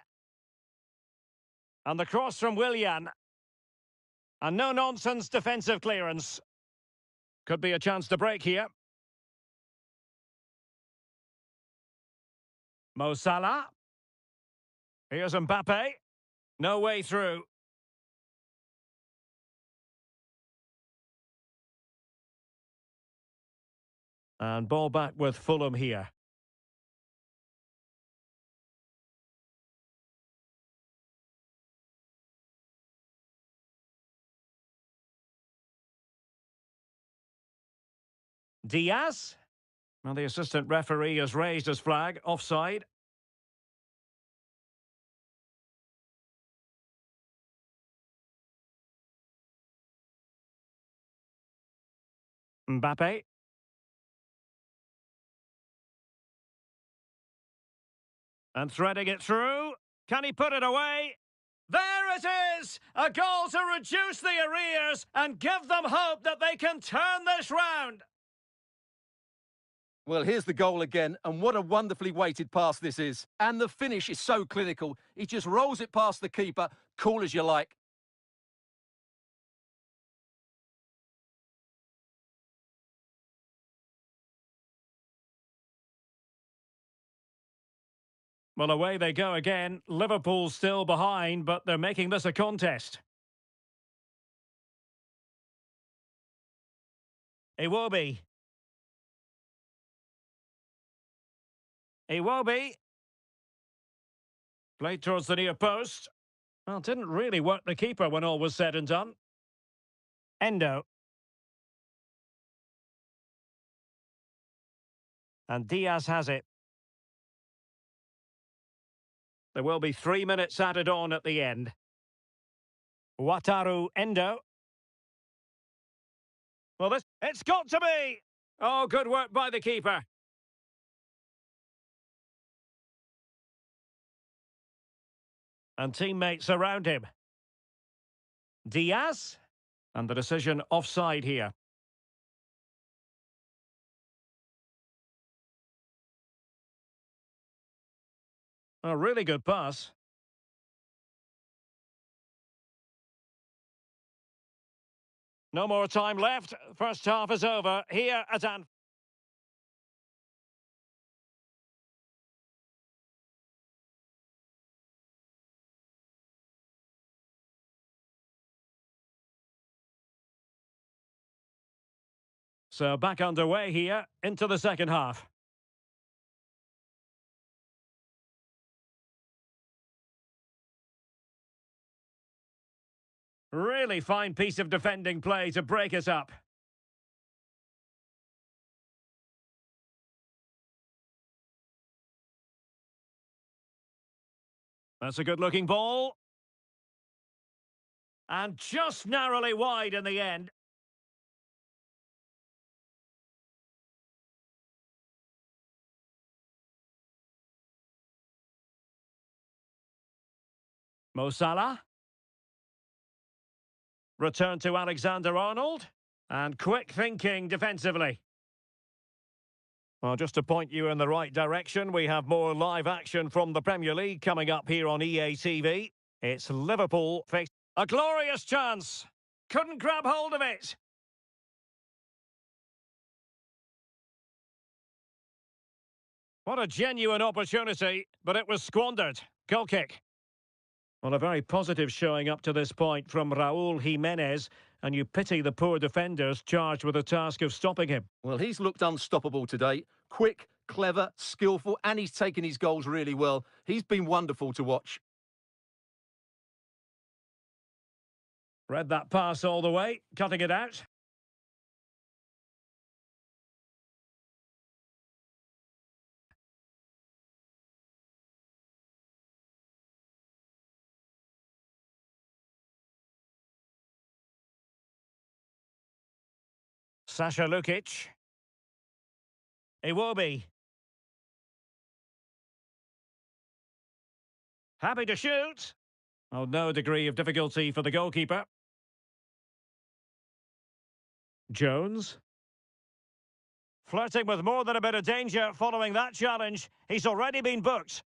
And the cross from Willian. And no-nonsense defensive clearance. Could be a chance to break here. Mo Salah. Here's Mbappe. No way through. And ball back with Fulham here. Diaz. Well, the assistant referee has raised his flag. Offside. Mbappe. And threading it through. Can he put it away? There it is! A goal to reduce the arrears and give them hope that they can turn this round. Well, here's the goal again, and what a wonderfully weighted pass this is. And the finish is so clinical. He just rolls it past the keeper, cool as you like. Well, away they go again. Liverpool still behind, but they're making this a contest. Iwobi. Iwobi. Played towards the near post. Well, didn't really work the keeper when all was said and done. Endo. And Diaz has it. There will be 3 minutes added on at the end. Wataru Endo. Well, it's got to be! Oh, good work by the keeper. And teammates around him. Diaz. And the decision offside here. A really good pass. No more time left. First half is over here at Anfield. So back underway here into the second half. Really fine piece of defending play to break us up. That's a good-looking ball. And just narrowly wide in the end. Mo Salah. Return to Alexander-Arnold. And quick thinking defensively. Well, just to point you in the right direction, we have more live action from the Premier League coming up here on EA TV. It's Liverpool facing A glorious chance. Couldn't grab hold of it. What a genuine opportunity, but it was squandered. Goal kick. Well, a very positive showing up to this point from Raúl Jiménez, and you pity the poor defenders charged with the task of stopping him. Well, he's looked unstoppable today. Quick, clever, skillful, and he's taken his goals really well. He's been wonderful to watch. Read that pass all the way, cutting it out. Sasha Lukic. Iwobi. Happy to shoot. Oh, no degree of difficulty for the goalkeeper. Jones. Flirting with more than a bit of danger following that challenge. He's already been booked.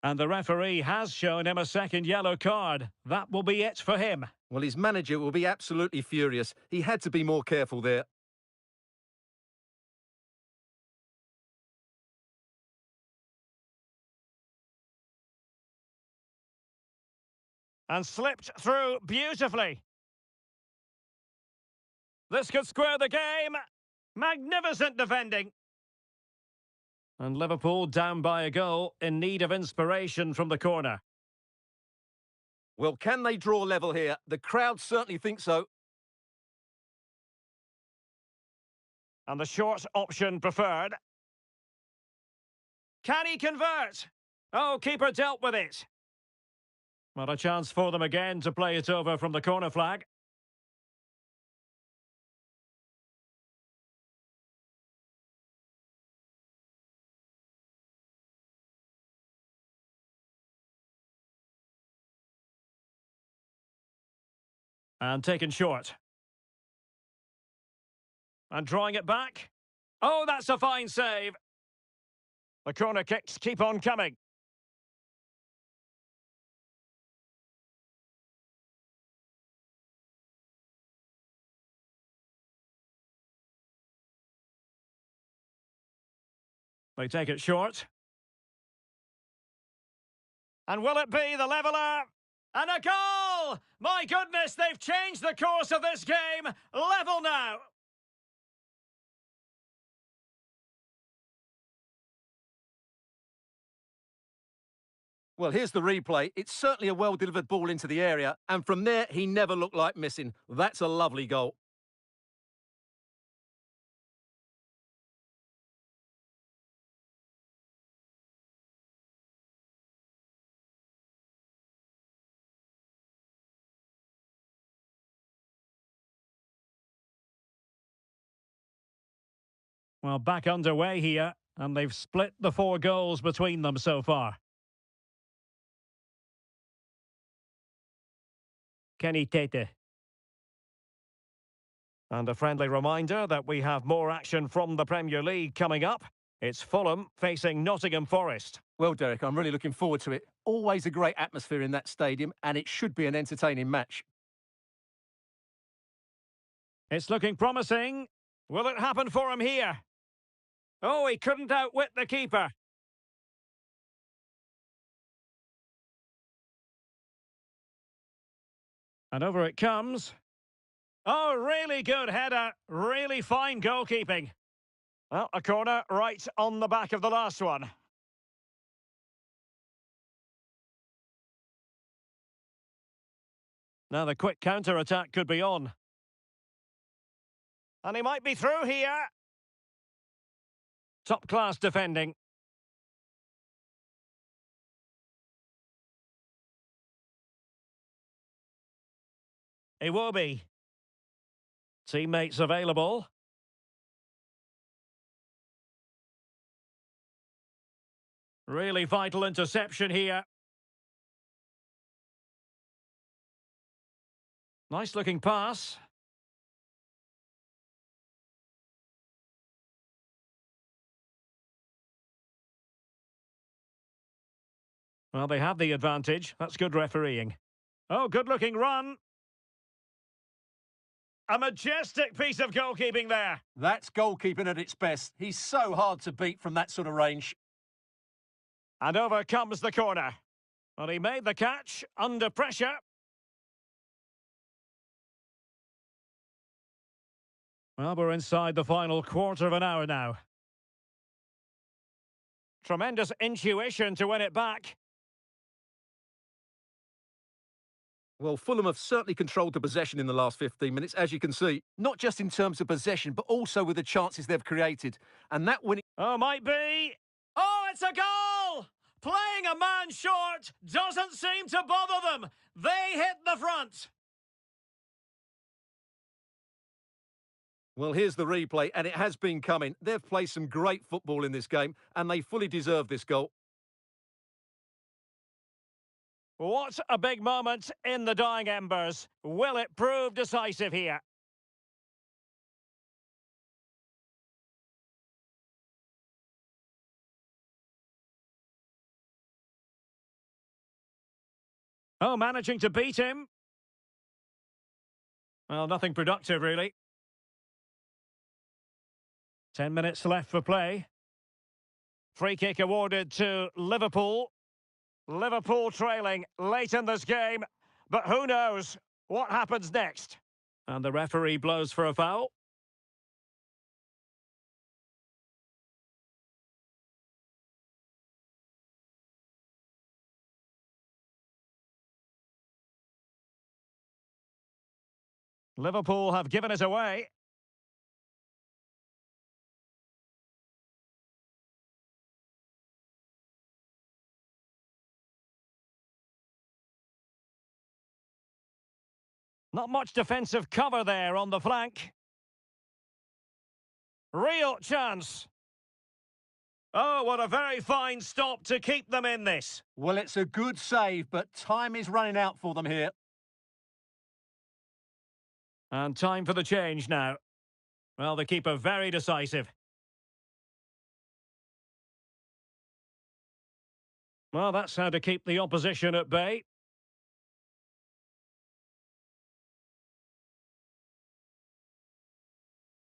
And the referee has shown him a second yellow card. That will be it for him. Well, his manager will be absolutely furious. He had to be more careful there. And slipped through beautifully. This could square the game. Magnificent defending. And Liverpool down by a goal, in need of inspiration from the corner. Well, can they draw level here? The crowd certainly think so. And the short option preferred. Can he convert? Oh, keeper dealt with it. Well, a chance for them again to play it over from the corner flag. And taken short. And drawing it back. Oh, that's a fine save. The corner kicks keep on coming. They take it short. And will it be the leveller? And a goal! My goodness, they've changed the course of this game. Level now. Well, here's the replay. It's certainly a well-delivered ball into the area, and from there, he never looked like missing. That's a lovely goal. Well, back underway here, and they've split the 4 goals between them so far. Kenny Tete. And a friendly reminder that we have more action from the Premier League coming up. It's Fulham facing Nottingham Forest. Well, Derek, I'm really looking forward to it. Always a great atmosphere in that stadium, and it should be an entertaining match. It's looking promising. Will it happen for him here? Oh, he couldn't outwit the keeper. And over it comes. Oh, really good header. Really fine goalkeeping. Well, a corner right on the back of the last one. Now the quick counter-attack could be on. And he might be through here. Top-class defending. Iwobi. Teammates available. Really vital interception here. Nice looking pass. Well, they have the advantage. That's good refereeing. Oh, good-looking run. A majestic piece of goalkeeping there. That's goalkeeping at its best. He's so hard to beat from that sort of range. And over comes the corner. Well, he made the catch under pressure. Well, we're inside the final quarter of an hour now. Tremendous intuition to win it back. Well, Fulham have certainly controlled the possession in the last 15 minutes, as you can see. Not just in terms of possession, but also with the chances they've created. And that winning... Oh, might be. Oh, it's a goal! Playing a man short doesn't seem to bother them. They hit the front. Well, here's the replay, and it has been coming. They've played some great football in this game, and they fully deserve this goal. What a big moment in the dying embers. Will it prove decisive here? Oh, managing to beat him. Well, nothing productive, really. 10 minutes left for play. Free kick awarded to Liverpool. Liverpool trailing late in this game, but who knows what happens next? And the referee blows for a foul. Liverpool have given it away. Not much defensive cover there on the flank. Real chance. Oh, what a very fine stop to keep them in this. Well, it's a good save, but time is running out for them here. And time for the change now. Well, the keeper very decisive. Well, that's how to keep the opposition at bay.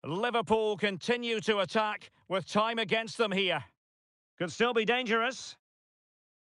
Liverpool continue to attack with time against them here. Could still be dangerous.